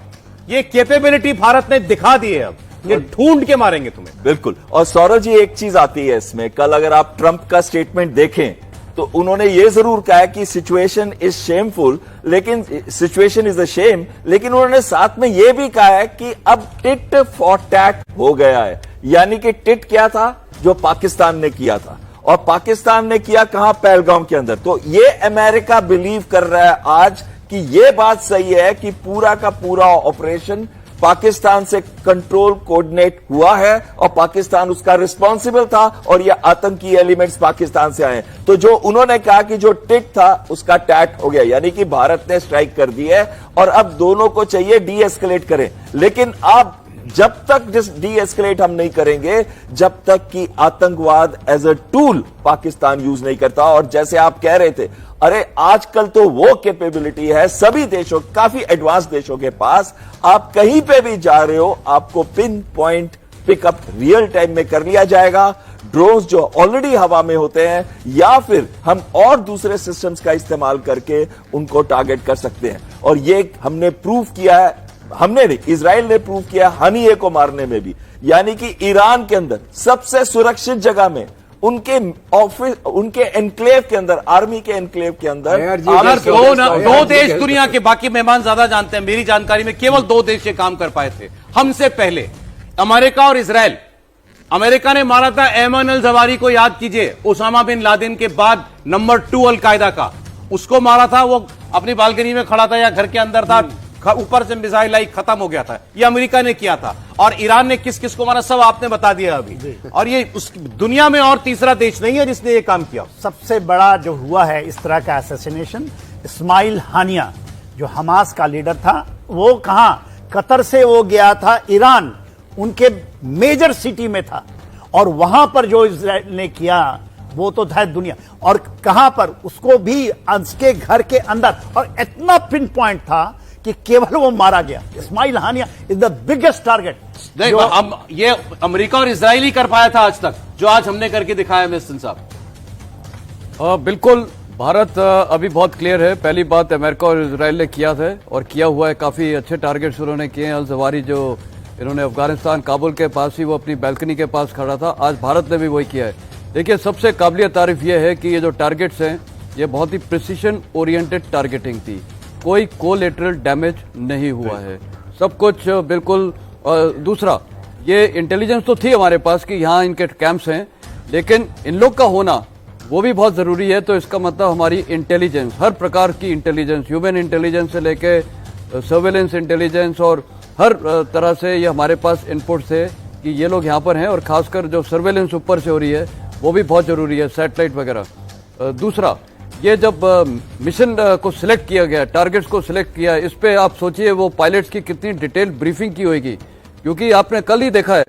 ये कैपेबिलिटी भारत ने दिखा दी है, अब ये ढूंढ के मारेंगे तुम्हें। बिल्कुल। और सौरभ जी, एक चीज आती है इसमें, कल अगर आप ट्रंप का स्टेटमेंट देखें तो उन्होंने ये जरूर कहा है कि सिचुएशन इज शेमफुल, लेकिन सिचुएशन इज अ शेम, लेकिन उन्होंने साथ में ये भी कहा है कि अब टिट फॉर टैट हो गया है। यानी कि टिट क्या था, जो पाकिस्तान ने किया था, और पाकिस्तान ने किया कहां, पहलगाम के अंदर। तो ये अमेरिका बिलीव कर रहा है आज कि ये बात सही है कि पूरा का पूरा ऑपरेशन पाकिस्तान से कंट्रोल कोऑर्डिनेट हुआ है, और पाकिस्तान उसका रिस्पॉन्सिबल था, और ये आतंकी एलिमेंट्स पाकिस्तान से आए। तो जो उन्होंने कहा कि जो टिट था उसका टैट हो गया, यानी कि भारत ने स्ट्राइक कर दी है, और अब दोनों को चाहिए डी एस्केलेट करें। लेकिन अब जब तक डी एस्केलेट हम नहीं करेंगे, जब तक कि आतंकवाद as a tool Pakistan use नहीं करता। और जैसे आप कह रहे थे, अरे आजकल तो वो कैपेबिलिटी है सभी देशों, काफी एडवांस देशों के पास, आप कहीं पे भी जा रहे हो, आपको pin point pickup real time में कर लिया जाएगा। ड्रोन्स जो ऑलरेडी हवा में होते हैं, या फिर हम और दूसरे सिस्टम्स का इस्तेमाल करके उनको टारगेट कर सकते हैं। और ये हमने प्रूव किया है, हमने नहीं, इजराइल ने प्रूव किया हनीये को मारने में भी। यानी कि ईरान के अंदर सबसे सुरक्षित जगह में, उनके ऑफिस, उनके एनक्लेव के अंदर, आर्मी के एनक्लेव के अंदर, अगर दो देश दुनिया के, बाकी मेहमान ज्यादा जानते हैं, मेरी जानकारी में केवल 2 देश ये काम कर पाए थे हमसे पहले, अमेरिका और इजराइल। अमेरिका ने मारा था एमन अल जवारी को, याद कीजिए, उसामा बिन लादेन के बाद नंबर 2 अलकायदा का, उसको मारा था। वो अपनी बालकनी में खड़ा था या घर के अंदर था, ऊपर से मिसाइल आई, खत्म हो गया था। ये अमेरिका ने किया था। और ईरान ने किस किस को मारा, सब आपने बता दिया अभी। और ये उस दुनिया में और तीसरा देश नहीं है जिसने ये काम किया। सबसे बड़ा जो हुआ है इस तरह का असैसिनेशन, इस्माइल हानिया जो हमास का लीडर था, वो कहां, कतर से वो गया था ईरान, उनके मेजर सिटी में था, और वहां पर जो इजराइल ने किया वो तो है दुनिया। और कहां पर, उसको भी उसके घर के अंदर, और इतना पिन पॉइंट था कि केवल वो मारा गया। इस्माइल हानिया इज द बिगेस्ट टारगेट। ये अमेरिका और इजराइल ही कर पाया था आज तक, जो आज हमने करके दिखाया मिस्टर साहब। बिल्कुल, भारत अभी बहुत क्लियर है। पहली बात अमेरिका और इजराइल ने किया था और किया हुआ है, काफी अच्छे टारगेट्स उन्होंने किए हैं। अल जवारी जो इन्होंने अफगानिस्तान काबुल के पास ही वो अपनी बैल्कनी के पास खड़ा था, आज भारत ने भी वही किया है। देखिए, सबसे काबिलियत तारीफ ये है कि ये जो टारगेट्स हैं ये बहुत ही प्रिसीशन ओरिएंटेड टारगेटिंग थी, कोई कोलेटरल डैमेज नहीं हुआ है, सब कुछ बिल्कुल। दूसरा, ये इंटेलिजेंस तो थी हमारे पास कि यहाँ इनके कैंप्स हैं, लेकिन इन लोग का होना वो भी बहुत जरूरी है। तो इसका मतलब हमारी इंटेलिजेंस, हर प्रकार की इंटेलिजेंस, ह्यूमन इंटेलिजेंस से लेके सर्वेलेंस इंटेलिजेंस, और हर तरह से ये हमारे पास इनपुट्स है कि ये लोग यहाँ पर हैं, और खासकर जो सर्वेलेंस ऊपर से हो रही है वो भी बहुत जरूरी है, सैटेलाइट वगैरह। दूसरा, ये जब मिशन को सिलेक्ट किया गया, टारगेट्स को सिलेक्ट किया, इस पे आप सोचिए वो पायलट्स की कितनी डिटेल ब्रीफिंग की होगी, क्योंकि आपने कल ही देखा है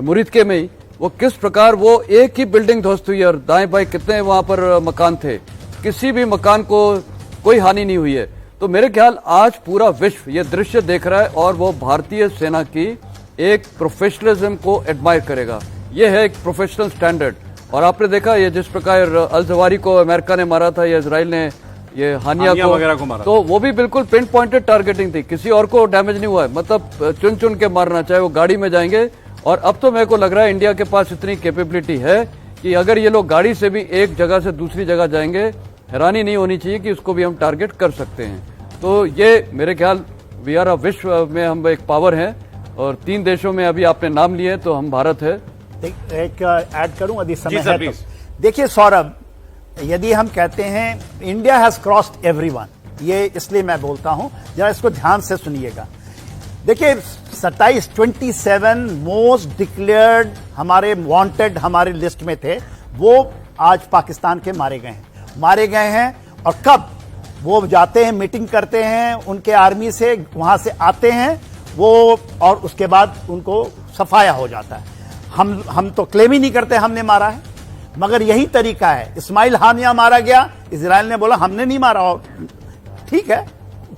मुरीदके में ही वो किस प्रकार वो एक ही बिल्डिंग ध्वस्त हुई और दाएं बाएं कितने वहां पर मकान थे, किसी भी मकान को कोई हानि नहीं हुई है। तो मेरे ख्याल आज पूरा विश्व ये दृश्य देख रहा है और वो भारतीय सेना की एक प्रोफेशनलिज्म को एडमायर करेगा। ये है एक प्रोफेशनल स्टैंडर्ड। और आपने देखा ये जिस प्रकार अल जवारी को अमेरिका ने मारा था या इजराइल ने ये हानिया को मारा, तो वो भी बिल्कुल पिन पॉइंटेड टारगेटिंग थी, किसी और को डैमेज नहीं हुआ है। मतलब चुन चुन के मारना, चाहे वो गाड़ी में जाएंगे। और अब तो मेरे को लग रहा है इंडिया के पास इतनी कैपेबिलिटी है कि अगर ये लोग गाड़ी से भी एक जगह से दूसरी जगह जाएंगे, हैरानी नहीं होनी चाहिए कि उसको भी हम टारगेट कर सकते हैं। तो ये मेरे ख्याल वी आर विश्व में हम एक पावर हैं, और 3 देशों में अभी आपने नाम लिए तो हम भारत है। एक ऐड करूं यदि समय है तो। देखिए सौरभ, यदि हम कहते हैं इंडिया हैज क्रॉस्ड एवरीवन, ये इसलिए मैं बोलता हूं, जरा इसको ध्यान से सुनिएगा। देखिए 27 मोस्ट डिक्लेयर्ड हमारे वांटेड हमारे लिस्ट में थे, वो आज पाकिस्तान के मारे गए हैं। और कब वो जाते हैं, मीटिंग करते हैं, उनके आर्मी से वहां से आते हैं वो, और उसके बाद उनको सफाया हो जाता है। हम तो क्लेम ही नहीं करते हमने मारा है, मगर यही तरीका है। इस्माइल हानिया मारा गया, इजराइल ने बोला हमने नहीं मारा, और ठीक है,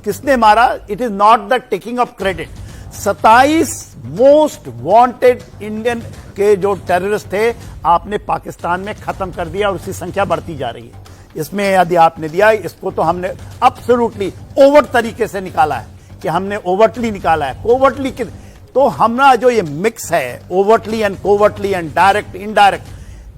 किसने मारा, it is not the taking of credit. 27 most wanted Indian के जो टेररिस्ट थे आपने पाकिस्तान में खत्म कर दिया, और उसकी संख्या बढ़ती जा रही है। इसमें यदि आपने दिया, इसको तो हमने एब्सोल्युटली ओवर्ट तरीके से निकाला है कि हमने ओवर्टली निकाला है, कोवर्टली तो हमारा जो ये मिक्स है, overtly and covertly and direct indirect,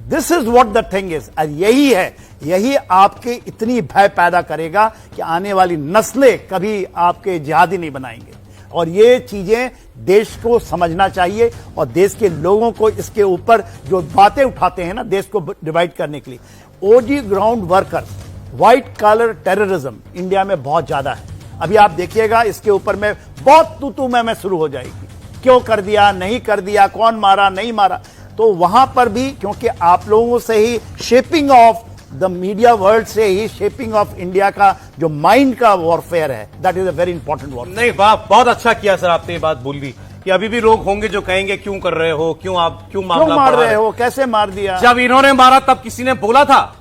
this is what the thing is. और यही है, यही आपके इतनी भय पैदा करेगा कि आने वाली नस्लें कभी आपके जिहादी नहीं बनाएंगे। और ये चीजें देश को समझना चाहिए, और देश के लोगों को इसके ऊपर जो बातें उठाते हैं ना देश को डिवाइड करने के लिए, OG ground workers, white collar terrorism India में बहुत ज्यादा है। अभी आप देखिएगा इसके ऊपर में बहुत तू मैं शुरू हो जाएगी, क्यों कर दिया, नहीं कर दिया, कौन मारा, नहीं मारा। तो वहां पर भी, क्योंकि आप लोगों से ही shaping of the media world से ही शेपिंग ऑफ इंडिया का जो माइंड का वॉरफेयर है, that is a very important warfare. नहीं, बहुत अच्छा किया सर, आपने ये बात बोल दी कि अभी भी लोग होंगे जो कहेंगे क्यों कर रहे हो, क्यों मामला मार रहे हो, कैसे मार दिया। जब इन्होंने मारा तब किसी ने बोला था,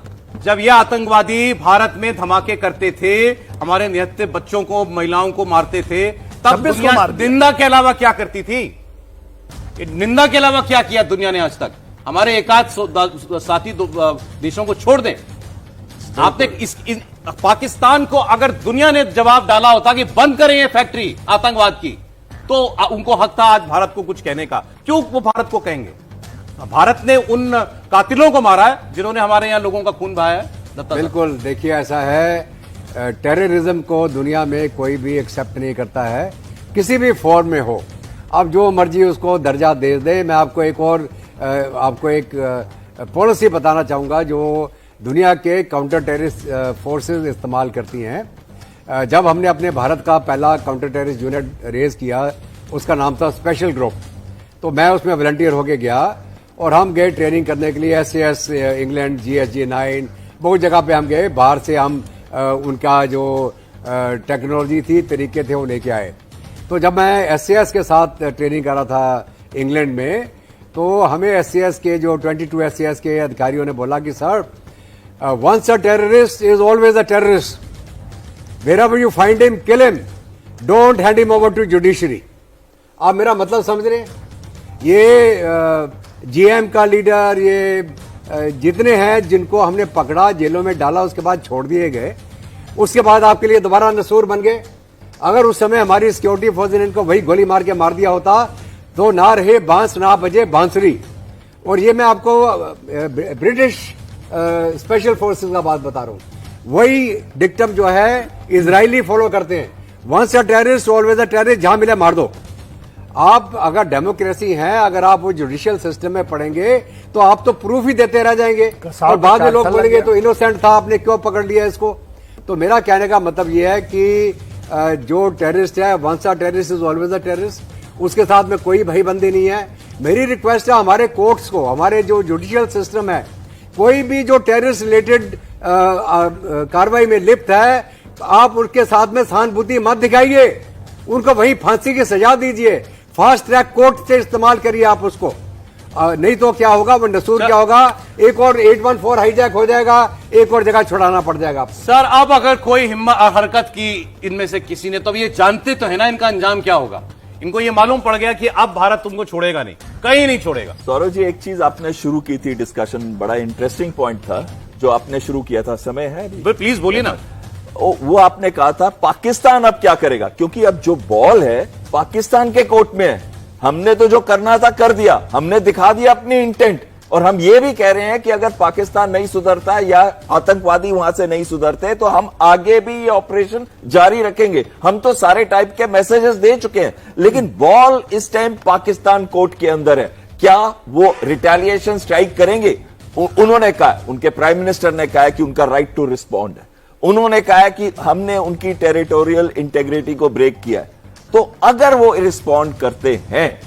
जब ये आतंकवादी भारत में धमाके करते थे, हमारे निहत्थे बच्चों को, महिलाओं को मारते थे, तब दुनिया निंदा के अलावा क्या करती थी? निंदा के अलावा क्या किया दुनिया ने आज तक? हमारे एकाध साथी देशों को छोड़ दें, आपने पाकिस्तान को अगर दुनिया ने जवाब डाला होता कि बंद करें ये फैक्ट्री आतंकवाद की, तो उनको हक था आज भारत को कुछ कहने का। क्यों वो भारत को कहेंगे? भारत ने उन कातिलों को मारा है जिन्होंने हमारे यहां लोगों का खून बहाया है। बिल्कुल, देखिए ऐसा है, टेररिज्म को दुनिया में कोई भी एक्सेप्ट नहीं करता है, किसी भी फॉर्म में हो। अब जो मर्जी उसको दर्जा दे दे। मैं आपको एक पॉलिसी बताना चाहूंगा जो दुनिया के काउंटर टेररिस्ट फोर्सेस इस्तेमाल करती हैं। जब हमने अपने भारत का पहला काउंटर टेररिस्ट यूनिट रेज किया, उसका नाम था स्पेशल ग्रुप, तो मैं उसमें वॉलंटियर होके गया और हम गए ट्रेनिंग करने के लिए। SAS इंग्लैंड, GSG 9 बहुत जगह पे हम गए। बाहर से हम उनका जो टेक्नोलॉजी थी, तरीके थे, वो लेके आए। तो जब मैं SAS के साथ ट्रेनिंग कर रहा था इंग्लैंड में, तो हमें SCS के जो 22 SCS के अधिकारियों ने बोला कि sir, once a terrorist is always a terrorist, wherever you find him, kill him. Don't hand him over to judiciary. आप मेरा मतलब समझ रहे हैं? ये GM का लीडर, ये जितने हैं जिनको हमने पकड़ा, जेलों में डाला, उसके बाद छोड़ दिए गए, उसके बाद आपके लिए दोबारा नसूर बन गए। अगर उस समय हमारी सिक्योरिटी फोर्स ने इनको वही गोली मार के मार दिया होता तो ना रहे बांस, ना बजे बांसुरी। और ये मैं आपको ब्रिटिश स्पेशल फोर्सेस का बात बता रहा हूं। वही डिक्टम जो है इजरायली फॉलो करते हैं, once a terrorist always a terrorist, जहां मिले मार दो। आप अगर डेमोक्रेसी है, अगर आप वो जुडिशियल सिस्टम में पढ़ेंगे तो आप तो प्रूफ ही देते रह जाएंगे और बाद में लोग बोलेंगे तो इनोसेंट था, आपने क्यों पकड़ लिया इसको। तो मेरा कहने का मतलब ये है कि जो टेररिस्ट है, once a terrorist is always a terrorist, उसके साथ में कोई भाईबंदी नहीं है। मेरी रिक्वेस्ट है हमारे कोर्ट्स को, हमारे जो जुडिशियल सिस्टम है, कोई भी जो टेररिस्ट रिलेटेड कार्रवाई में लिप्त है, आप उनके साथ में सहानुभूति मत दिखाइए, उनको वही फांसी की सजा दीजिए, फास्ट ट्रैक कोर्ट से इस्तेमाल करिए आप उसको। नहीं तो क्या होगा, वो नसूर क्या होगा, एक और 814 हाईजैक हो जाएगा, एक और जगह छुड़ाना पड़ जाएगा। सर, अब अगर कोई हरकत की इनमें से किसी ने, तो ये जानते तो है ना इनका अंजाम क्या होगा। इनको ये मालूम पड़ गया कि अब भारत तुमको छोड़ेगा नहीं, कहीं नहीं छोड़ेगा। सौरभ जी, एक चीज आपने शुरू की थी डिस्कशन, बड़ा इंटरेस्टिंग पॉइंट था जो आपने शुरू किया था। समय है प्लीज बोलिए ना। वो आपने कहा था पाकिस्तान अब क्या करेगा, क्योंकि अब जो बॉल है पाकिस्तान के कोर्ट में है। हमने तो जो करना था कर दिया, हमने दिखा दिया अपनी इंटेंट। और हम ये भी कह रहे हैं कि अगर पाकिस्तान नहीं सुधरता या आतंकवादी वहां से नहीं सुधरते तो हम आगे भी ये ऑपरेशन जारी रखेंगे। हम तो सारे टाइप के मैसेजेस दे चुके हैं, लेकिन बॉल इस टाइम पाकिस्तान कोर्ट के अंदर है। क्या वो रिटेलिएशन स्ट्राइक करेंगे? उन्होंने कहा, उनके प्राइम मिनिस्टर ने कहा कि उनका राइट टू रिस्पॉन्ड है। उन्होंने कहा कि हमने उनकी टेरिटोरियल इंटेग्रिटी को ब्रेक किया है। तो अगर वो रिस्पॉन्ड करते हैं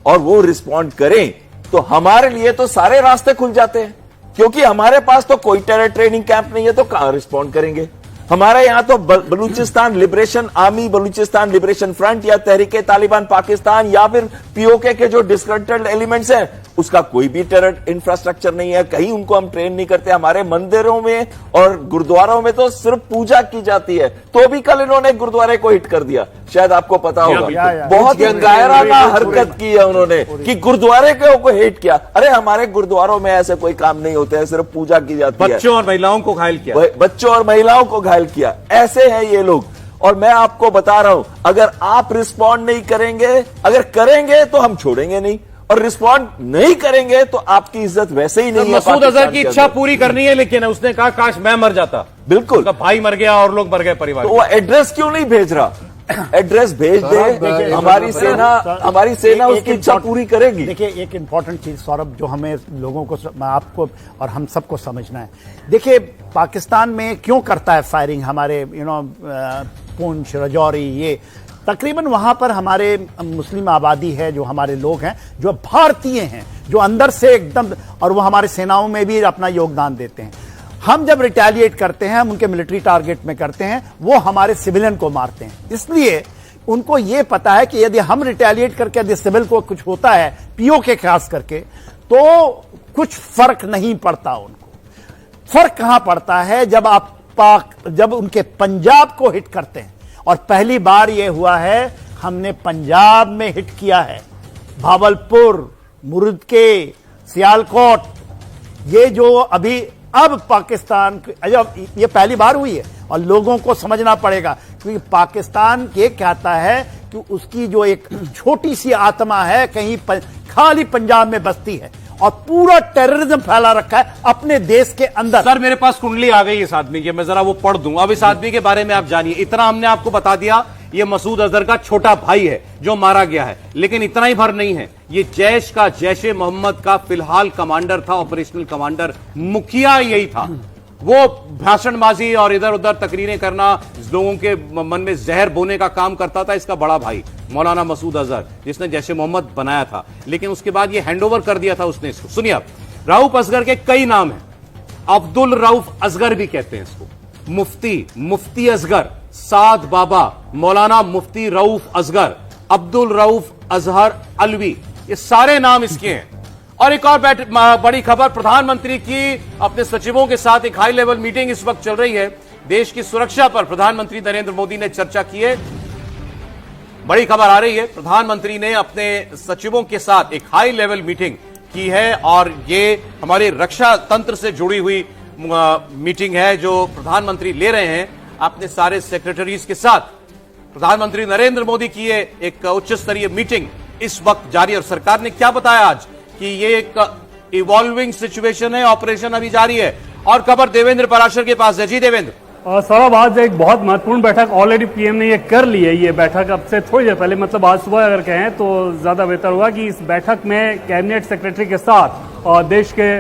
और वो रिस्पॉन्ड करें तो हमारे लिए तो सारे रास्ते खुल जाते हैं, क्योंकि हमारे पास तो कोई टेरर ट्रेनिंग कैंप नहीं है, तो कहां रिस्पॉन्ड करेंगे। हमारे यहां तो Balochistan liberation army, Balochistan liberation front या तहरीके तालिबान पाकिस्तान या फिर पीओके के जो डिस्ग्रंटल्ड एलिमेंट्स हैं, उसका कोई भी टेरर इंफ्रास्ट्रक्चर नहीं है। कहीं उनको हम ट्रेन नहीं करते। हमारे मंदिरों में और गुरुद्वारों में तो सिर्फ पूजा की जाती है। तो भी कल इन्होंने गुरुद्वारे को हिट कर दिया, शायद आपको पता होगा। बहुत ही कायराना हरकत की है उन्होंने कि गुरुद्वारे को हिट किया। अरे हमारे गुरुद्वारों में ऐसे कोई काम नहीं होते हैं, सिर्फ पूजा की जाती है। बच्चों और महिलाओं को घायल किया, बच्चों और महिलाओं को घायल किया। ऐसे हैं ये लोग। और मैं आपको बता रहा हूं, अगर आप रिस्पॉन्ड नहीं करेंगे, अगर करेंगे तो हम छोड़ेंगे नहीं, और रिस्पॉन्ड नहीं करेंगे तो आपकी इज्जत वैसे ही नहीं है। मसूद अजहर की इच्छा पूरी करनी है, लेकिन उसने कहा काश मैं मर जाता। बिल्कुल, उसका भाई मर गया और लोग मर गए परिवार। तो वो एड्रेस क्यों नहीं भेज रहा? एड्रेस भेज दे, हमारी सेना उसकी इच्छा पूरी करेगी। देखिए, एक इंपॉर्टेंट चीज सौरभ, जो हमें लोगों को, आपको और हम सबको समझना है। देखिए, पाकिस्तान में क्यों करता है फायरिंग हमारे पुंछ, राजौरी, ये तकरीबन वहां पर हमारे मुस्लिम आबादी है, जो हमारे लोग हैं, जो भारतीय हैं, जो अंदर से एकदम, और वो हमारे सेनाओं में भी अपना योगदान देते हैं। हम जब रिटेलिएट करते हैं, हम उनके मिलिट्री टारगेट में करते हैं, वो हमारे सिविलियन को मारते हैं। इसलिए उनको ये पता है कि यदि हम रिटेलिएट करके यदि सिविल को कुछ होता है, पीओके खास करके, तो कुछ फर्क नहीं पड़ता उनको। फर्क कहां पड़ता है? जब उनके पंजाब को हिट करते हैं। और पहली बार यह हुआ है, हमने पंजाब में हिट किया है। भावलपुर, मुर्दके, सियालकोट, ये जो अभी अब पाकिस्तान, ये पहली बार हुई है और लोगों को समझना पड़ेगा, क्योंकि पाकिस्तान ये कहता है कि उसकी जो एक छोटी सी आत्मा है कहीं खाली पंजाब में बसती है और पूरा टेररिज्म फैला रखा है अपने देश के अंदर। सर, मेरे पास कुंडली आ गई इस आदमी की, मैं जरा वो पढ़ दूं। अब इस आदमी के बारे में आप जानिए। इतना हमने आपको बता दिया, ये मसूद अजहर का छोटा भाई है जो मारा गया है, लेकिन इतना ही भर नहीं है। ये जैशे मोहम्मद का फिलहाल कमांडर था, ऑपरेशनल कमांडर, मुखिया यही था। वो भाषणबाजी और इधर उधर तकरीरें करना, लोगों के मन में जहर बोने का काम करता था इसका बड़ा भाई मौलाना मसूद अजहर, जिसने जैशे मोहम्मद बनाया था। लेकिन उसके बाद ये हैंडओवर कर दिया था उसने इसको। सुनिए आप, रऊफ असगर के कई नाम हैं। अब्दुल रऊफ असगर भी कहते हैं इसको, मुफ्ती असगर, साद बाबा, मौलाना मुफ्ती रऊफ असगर, अब्दुल रऊफ अजहर अलवी, ये सारे नाम इसके हैं। और एक और बड़ी खबर, प्रधानमंत्री की अपने सचिवों के साथ एक हाई लेवल मीटिंग इस वक्त चल रही है। देश की सुरक्षा पर प्रधानमंत्री नरेंद्र मोदी ने चर्चा की है। बड़ी खबर आ रही है, प्रधानमंत्री ने अपने सचिवों के साथ एक हाई लेवल मीटिंग की है और ये हमारे रक्षा तंत्र से जुड़ी हुई मीटिंग है जो प्रधानमंत्री ले रहे हैं अपने सारे सेक्रेटरीज के साथ। प्रधानमंत्री नरेंद्र मोदी की ये एक उच्च स्तरीय मीटिंग इस वक्त जारी है और सरकार ने क्या बताया आज कि ये एक इवॉल्विंग सिचुएशन है, ऑपरेशन अभी जारी है। और खबर देवेंद्र पराशर के पास है। जी देवेंद्र। सौरभ, आज एक बहुत महत्वपूर्ण बैठक ऑलरेडी पीएम ने ये कर ली है। ये बैठक अब से थोड़ी देर पहले, मतलब आज सुबह अगर कहें तो ज्यादा बेहतर होगा कि इस बैठक में कैबिनेट सेक्रेटरी के साथ और देश के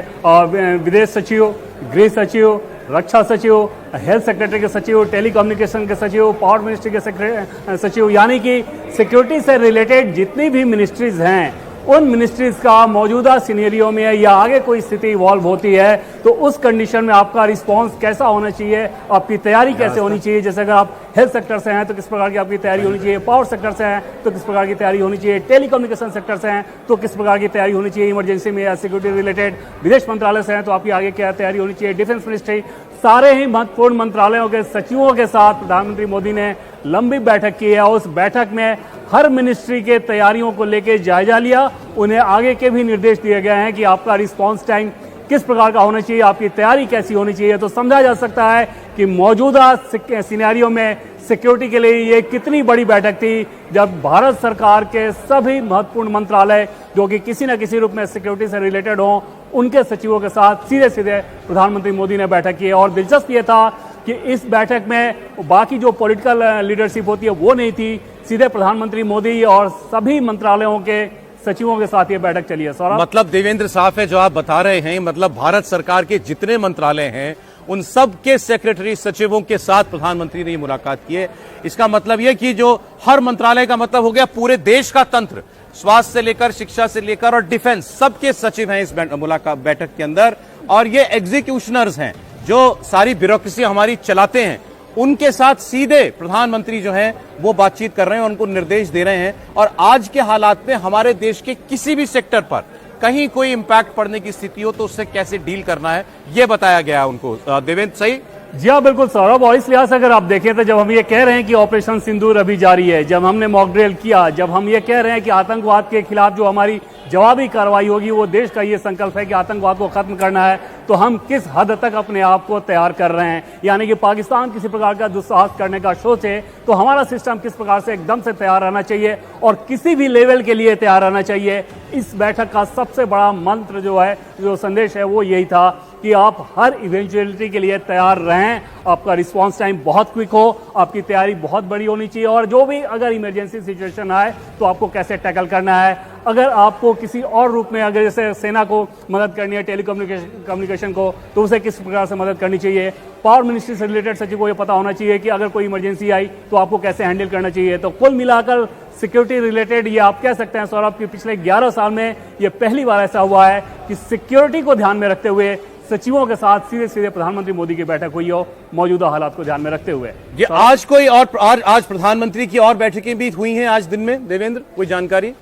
विदेश सचिव, गृह सचिव, रक्षा सचिव, हेल्थ सेक्रेटरी के सचिव, टेलीकम्युनिकेशन के सचिव, पावर मिनिस्ट्री के सचिव, यानी कि सिक्योरिटी से रिलेटेड जितनी भी मिनिस्ट्रीज हैं उन मिनिस्ट्रीज का मौजूदा सिनेरियो में या आगे कोई स्थिति इवॉल्व होती है तो उस कंडीशन में आपका रिस्पांस कैसा होना चाहिए, आपकी तैयारी कैसे होनी चाहिए। जैसे अगर आप हेल्थ सेक्टर से हैं तो किस प्रकार की आपकी तैयारी होनी चाहिए, पावर सेक्टर से हैं तो किस प्रकार की तैयारी होनी चाहिए, टेलीकम्युनिकेशन सेक्टर से हैं तो किस प्रकार की तैयारी होनी चाहिए, इमरजेंसी में या सिक्योरिटी रिलेटेड विदेश मंत्रालय से हैं तो आपकी आगे क्या तैयारी होनी चाहिए, डिफेंस मिनिस्ट्री, सारे ही महत्वपूर्ण मंत्रालयों के सचिवों के साथ प्रधानमंत्री मोदी ने लंबी बैठक की है। उस बैठक में हर मिनिस्ट्री के तैयारियों को लेकर जायजा लिया। उन्हें आगे के भी निर्देश दिए गए हैं कि आपका रिस्पांस टाइम किस प्रकार का होना चाहिए, आपकी तैयारी कैसी होनी चाहिए। तो समझा जा सकता है कि मौजूदा सिनेरियो में सिक्योरिटी के लिए ये कितनी बड़ी बैठक थी, जब भारत सरकार के सभी महत्वपूर्ण मंत्रालय जो कि किसी न किसी रूप में सिक्योरिटी से रिलेटेड हों उनके सचिवों के साथ सीधे सीधे प्रधानमंत्री मोदी ने बैठक की है। और दिलचस्प ये था कि इस बैठक में बाकी जो पॉलिटिकल लीडरशिप होती है वो नहीं थी, सीधे प्रधानमंत्री मोदी और सभी मंत्रालयों के सचिवों के साथ ये बैठक चली है। सौरभ, मतलब देवेंद्र साहब है जो आप बता रहे हैं, मतलब भारत सरकार के जितने मंत्रालय हैं उन सब के सेक्रेटरी सचिवों के साथ प्रधानमंत्री ने मुलाकात की है। इसका मतलब यह कि जो हर मंत्रालय का मतलब हो गया पूरे देश का तंत्र, स्वास्थ्य से लेकर शिक्षा से लेकर और डिफेंस, सबके सचिव हैं इस मुलाकात बैठक के अंदर। और ये एग्जीक्यूशनर्स हैं जो सारी ब्यूरोक्रेसी हमारी चलाते हैं, उनके साथ सीधे प्रधानमंत्री जो हैं वो बातचीत कर रहे हैं, उनको निर्देश दे रहे हैं। और आज के हालात में हमारे देश के किसी भी सेक्टर पर कहीं कोई इंपैक्ट पड़ने की स्थिति हो तो उससे कैसे डील करना है ये बताया गया है उनको। देवेंद्र, सही? जी हाँ, बिल्कुल सौरभ। और इस लिहाज से अगर आप देखें तो जब हम ये कह रहे हैं कि ऑपरेशन सिंदूर अभी जारी है, जब हमने मॉक ड्रिल किया, जब हम ये कह रहे हैं कि आतंकवाद के खिलाफ जो हमारी जवाबी कार्रवाई होगी वो देश का ये संकल्प है कि आतंकवाद को खत्म करना है, तो हम किस हद तक अपने आप को तैयार कर रहे हैं। यानी कि पाकिस्तान किसी प्रकार का दुस्साहस करने का सोचे तो हमारा सिस्टम किस प्रकार से एकदम से तैयार रहना चाहिए और किसी भी लेवल के लिए तैयार रहना चाहिए। इस बैठक का सबसे बड़ा मंत्र जो है, जो संदेश है, वो यही था कि आप हर इवेंचुअलिटी के लिए तैयार रहें, आपका रिस्पांस टाइम बहुत क्विक हो, आपकी तैयारी बहुत बड़ी होनी चाहिए और जो भी अगर इमरजेंसी सिचुएशन आए तो आपको कैसे टैकल करना है। अगर आपको किसी और रूप में, अगर जैसे सेना को मदद करनी है, टेलीकम्युनिकेशन को, तो उसे किस प्रकार से मदद करनी चाहिए। पावर मिनिस्ट्री से रिलेटेड सचिव को यह पता होना चाहिए कि अगर कोई इमरजेंसी आई तो आपको कैसे हैंडल करना चाहिए। तो कुल मिलाकर सिक्योरिटी रिलेटेड ये आप कह सकते हैं सौरभ कि पिछले 11 साल में ये पहली बार ऐसा हुआ है कि सिक्योरिटी को ध्यान में रखते हुए सचिवों के साथ सीधे सीधे प्रधानमंत्री मोदी की बैठक हुई हो, मौजूदा हालात को ध्यान में रखते हुए। ये आज कोई और आज प्रधानमंत्री की और बैठकें भी हुई हैं आज दिन में, देवेंद्र, कोई जानकारी?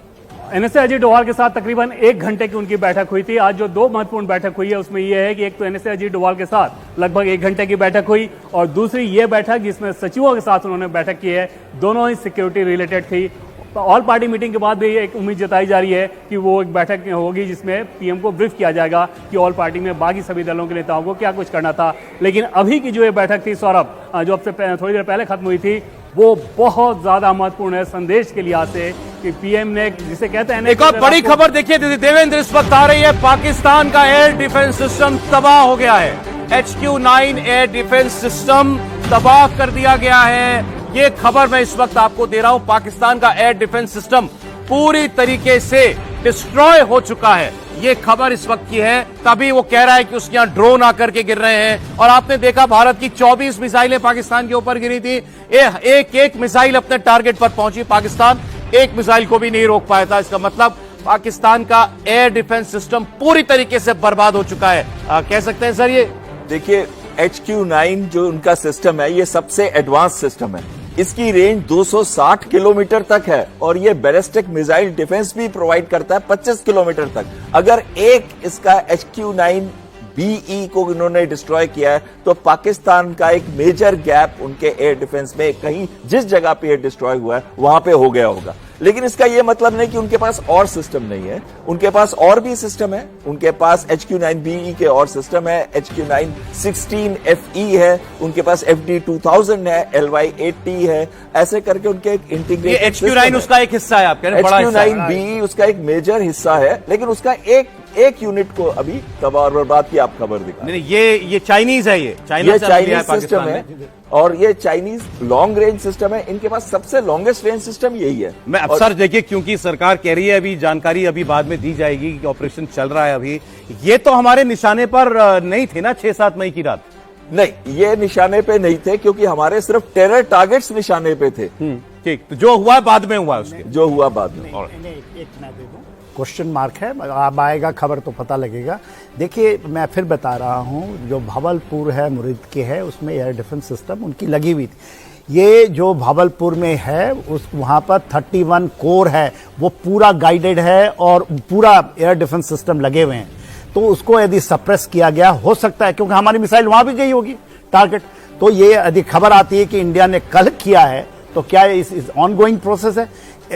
एनएसए अजीत डोभाल के साथ तकरीबन 1 घंटे की उनकी बैठक हुई थी। आज जो 2 महत्वपूर्ण बैठक हुई है उसमें यह है कि एक तो एनएसए अजीत डोभाल के साथ लगभग 1 घंटे की बैठक हुई और दूसरी ये बैठक जिसमें सचिवों के साथ उन्होंने बैठक की है, दोनों ही सिक्योरिटी रिलेटेड थी। ऑल पार्टी मीटिंग के बाद भी एक उम्मीद जताई जा रही है कि वो एक बैठक होगी जिसमें पीएम को ब्रीफ किया जाएगा कि ऑल पार्टी में बाकी सभी दलों के नेताओं को क्या कुछ करना था। लेकिन अभी की जो ये बैठक थी सौरभ, जो अब से थोड़ी देर पहले खत्म हुई थी, वो बहुत ज्यादा महत्वपूर्ण है संदेश के लिहाज से कि पीएम ने, जिसे कहते हैं, एक और बड़ी खबर देखिए देवेंद्र इस वक्त आ रही है, पाकिस्तान का एयर डिफेंस सिस्टम तबाह हो गया है। HQ-9 एयर डिफेंस सिस्टम तबाह कर दिया गया है। ये खबर मैं इस वक्त आपको दे रहा हूं, पाकिस्तान का एयर डिफेंस सिस्टम पूरी तरीके से डिस्ट्रॉय हो चुका है। ये खबर इस वक्त की है, तभी वो कह रहा है कि उसके यहां ड्रोन आकर के गिर रहे हैं। और आपने देखा भारत की 24 मिसाइलें पाकिस्तान के ऊपर गिरी थी, एक मिसाइल अपने टारगेट पर पहुंची, पाकिस्तान एक मिसाइल को भी नहीं रोक पाया था। इसका मतलब पाकिस्तान का एयर डिफेंस सिस्टम पूरी तरीके से बर्बाद हो चुका है, कह सकते हैं सर। ये देखिए HQ-9 जो उनका सिस्टम है ये सबसे एडवांस सिस्टम है। इसकी रेंज 260 किलोमीटर तक है और ये बैलिस्टिक मिसाइल डिफेंस भी प्रोवाइड करता है 25 किलोमीटर तक। अगर एक इसका HQ-9BE को इन्होंने डिस्ट्रॉय किया है तो पाकिस्तान का एक मेजर गैप उनके एयर डिफेंस में कहीं जिस जगह पे ये डिस्ट्रॉय हुआ है वहां पे हो गया होगा। लेकिन इसका यह मतलब नहीं कि उनके पास और सिस्टम नहीं है, उनके पास और भी सिस्टम है। उनके पास HQ-9BE के और सिस्टम है, HQ-916FE है, उनके पास FD-2000 है, LY-80 है, ऐसे करके उनके एक इंटीग्रेटेड HQ-9 उसका एक हिस्सा है, आप कह रहे हैं बड़ा हिस्सा है। HQ-9BE उसका एक मेजर हिस्सा है, लेकिन उसका एक यूनिट को अभी तबाह और बर्बाद की आप खबर दिखा। नहीं, ये चाइनीज है, ये चाइनीज सिस्टम है और ये चाइनीज लॉन्ग रेंज सिस्टम है। इनके पास सबसे लॉन्गेस्ट रेंज सिस्टम यही है। मैं अब सर देखिए, क्योंकि सरकार कह रही है, अभी जानकारी अभी बाद में दी जाएगी कि ऑपरेशन चल रहा है अभी, ये तो हमारे निशाने पर नहीं थे ना 6-7 मई की रात। नहीं, ये निशाने पे नहीं थे क्योंकि हमारे सिर्फ टेरर टारगेट्स निशाने पे थे। ठीक, तो जो हुआ बाद में हुआ उसके, जो हुआ बाद में। क्वेश्चन मार्क है, अब आएगा खबर तो पता लगेगा। देखिए, मैं फिर बता रहा हूं, जो भावलपुर है मुरीद के है उसमें एयर डिफेंस सिस्टम उनकी लगी हुई थी। ये जो भावलपुर में है उस वहां पर 31 कोर है, वो पूरा गाइडेड है और पूरा एयर डिफेंस सिस्टम लगे हुए हैं। तो उसको यदि सप्रेस किया गया हो सकता है, क्योंकि हमारी मिसाइल वहां भी गई होगी टारगेट। तो ये यदि खबर आती है कि इंडिया ने कल किया है तो क्या इस ऑनगोइंग प्रोसेस है।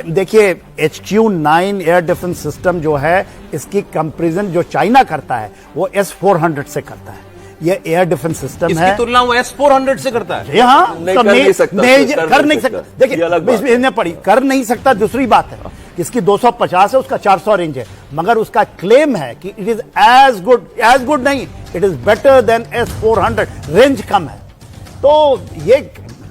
देखिए, HQ-9 एयर डिफेंस सिस्टम जो है, इसकी कंपैरिजन जो चाइना करता है वो S-400 से करता है। ये एयर डिफेंस सिस्टम है, इसकी तुलना वो S-400 से करता है। जी हाँ, नहीं, तो कर नहीं सकता, कर नहीं सकता। देखिए, इसने पढ़ी, कर नहीं सकता दूसरी बात है। इसकी 250 है, उसका 400 रेंज है, मगर उसका क्लेम है कि इट इज एज गुड नहीं, it is better than S-400, range कम है। तो ये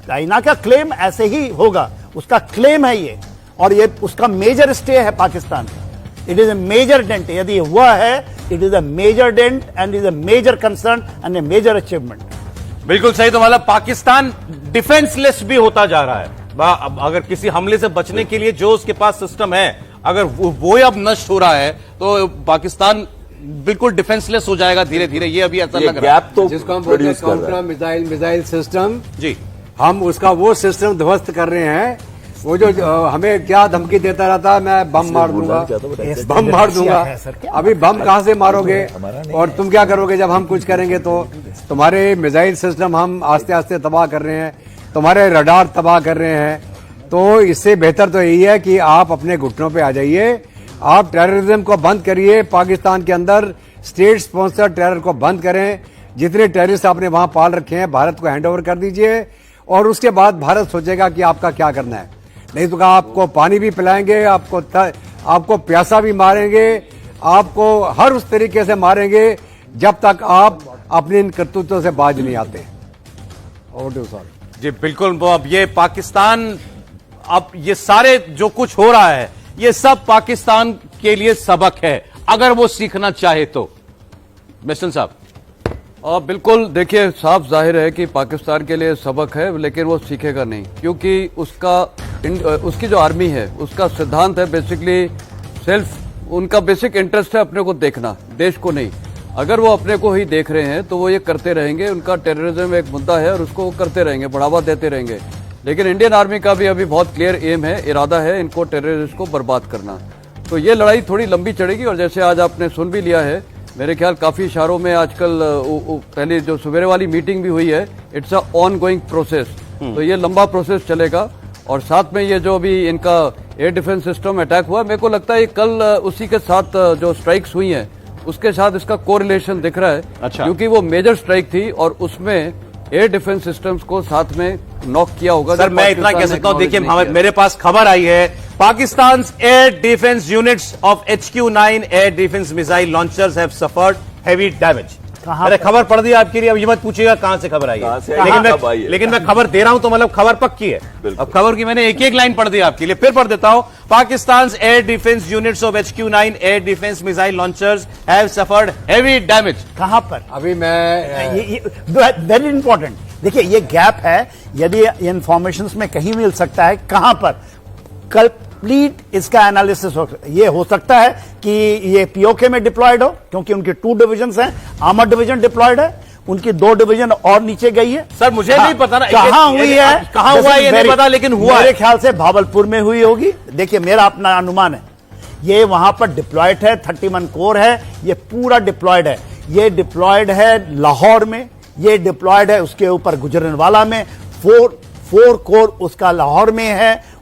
चाइना का क्लेम ऐसे ही होगा, उसका क्लेम है ये, और ये उसका मेजर स्टे है पाकिस्तान का। It is a major dent, यदि हुआ है it is a major dent and is a major concern and a major achievement. बिल्कुल सही। तो मतलब पाकिस्तान डिफेंसलेस भी होता जा रहा है। अगर किसी हमले से बचने के लिए जो उसके पास सिस्टम है, अगर वो अब नष्ट हो रहा है तो पाकिस्तान बिल्कुल डिफेंसलेस हो जाएगा धीरे धीरे। ये अभी ऐसा लग रहा है। गैप तो जिसको हम बोलते हैं काउंटर मिसाइल सिस्टम, जी, हम उसका वो सिस्टम ध्वस्त कर रहे हैं। वो जो हमें क्या धमकी देता रहता है, मैं बम मार दूंगा, बम मार दूंगा। अभी बम कहां से मारोगे और तुम क्या करोगे जब हम कुछ करेंगे तो? तुम्हारे मिसाइल सिस्टम हम आस्ते आस्ते तबाह कर रहे हैं, तुम्हारे रडार तबाह कर रहे हैं। तो इससे बेहतर तो यही है कि आप अपने घुटनों पे आ जाइए, आप टेररिज्म को बंद करिए। पाकिस्तान के अंदर स्टेट स्पॉन्सर टेरर को बंद करें। जितने टेररिस्ट आपने वहां पाल रखे हैं भारत को हैंडओवर कर दीजिए, और उसके बाद भारत सोचेगा कि आपका क्या करना है। नहीं तो आपको पानी भी पिलाएंगे, आपको प्यासा भी मारेंगे, आपको हर उस तरीके से मारेंगे जब तक आप अपने इन करतूतों से बाज नहीं आते। जी बिल्कुल। अब ये पाकिस्तान, अब ये सारे जो कुछ हो रहा है ये सब पाकिस्तान के लिए सबक है, अगर वो सीखना चाहे तो। मिस्टर साहब, बिल्कुल, देखिए, साफ जाहिर है कि पाकिस्तान के लिए सबक है, लेकिन वो सीखेगा नहीं, क्योंकि उसकी जो आर्मी है उसका सिद्धांत है बेसिकली उनका बेसिक इंटरेस्ट है अपने को देखना, देश को नहीं। अगर वो अपने को ही देख रहे हैं तो वो ये करते रहेंगे। उनका टेररिज्म एक मुद्दा है और उसको वो करते रहेंगे, बढ़ावा देते रहेंगे। लेकिन इंडियन आर्मी का भी अभी बहुत क्लियर एम है, इरादा है इनको टेररिस्ट को बर्बाद करना। तो ये लड़ाई थोड़ी लंबी चलेगी। और जैसे आज आपने सुन भी लिया है, मेरे ख्याल काफी इशारों में आजकल पहले जो सवेरे वाली मीटिंग भी हुई है, it's a on going process. तो ये लंबा प्रोसेस चलेगा। और साथ में ये जो अभी इनका एयर डिफेंस सिस्टम अटैक हुआ, मेरे को लगता है कल उसी के साथ जो स्ट्राइक्स हुई हैं उसके साथ इसका कोरिलेशन दिख रहा है। अच्छा। क्योंकि वो मेजर स्ट्राइक थी और उसमें एयर डिफेंस सिस्टम्स को साथ में नॉक किया होगा। सर मैं इतना कह सकता हूं, देखिए मेरे पास खबर आई है, Pakistan air defence units of HQ-9 air defence missile launchers have suffered heavy damage. मैंने खबर पढ़ दी आपके लिए, अब ये मत पूछिएगा कहां से खबर आई है, लेकिन मैं खबर दे रहा हूं तो मतलब खबर पक्की है। अब खबर की मैंने एक एक लाइन पढ़ दी आपके लिए, फिर पढ़ देता हूं। Pakistan air defence units of HQ-9 air defence missile launchers have suffered heavy damage. कहां पर? अभी मैं वेरी इंपॉर्टेंट, देखिए ये गैप है, यदि इंफॉर्मेशन में कहीं मिल सकता है कहां पर कंप्लीट इसका एनालिसिस ये हो सकता है कि ये POK में डिप्लॉयड हो, क्योंकि उनके 2 डिविजन हैं, आर्मर डिवीजन डिप्लॉयड है, उनकी 2 डिवीजन और नीचे गई है। सर, मुझे नहीं पता ना कहां हुई है, कहां हुआ है ये नहीं पता, लेकिन हुआ मेरे है। ख्याल से भावलपुर में हुई होगी। देखिए, मेरा अपना अनुमान है, ये वहां पर डिप्लॉयड है, 31 कोर है, ये पूरा डिप्लॉयड है। ये डिप्लॉयड है लाहौर में, ये डिप्लॉयड है उसके ऊपर गुजरनवाला में, 4 कोर उसका लाहौर में है,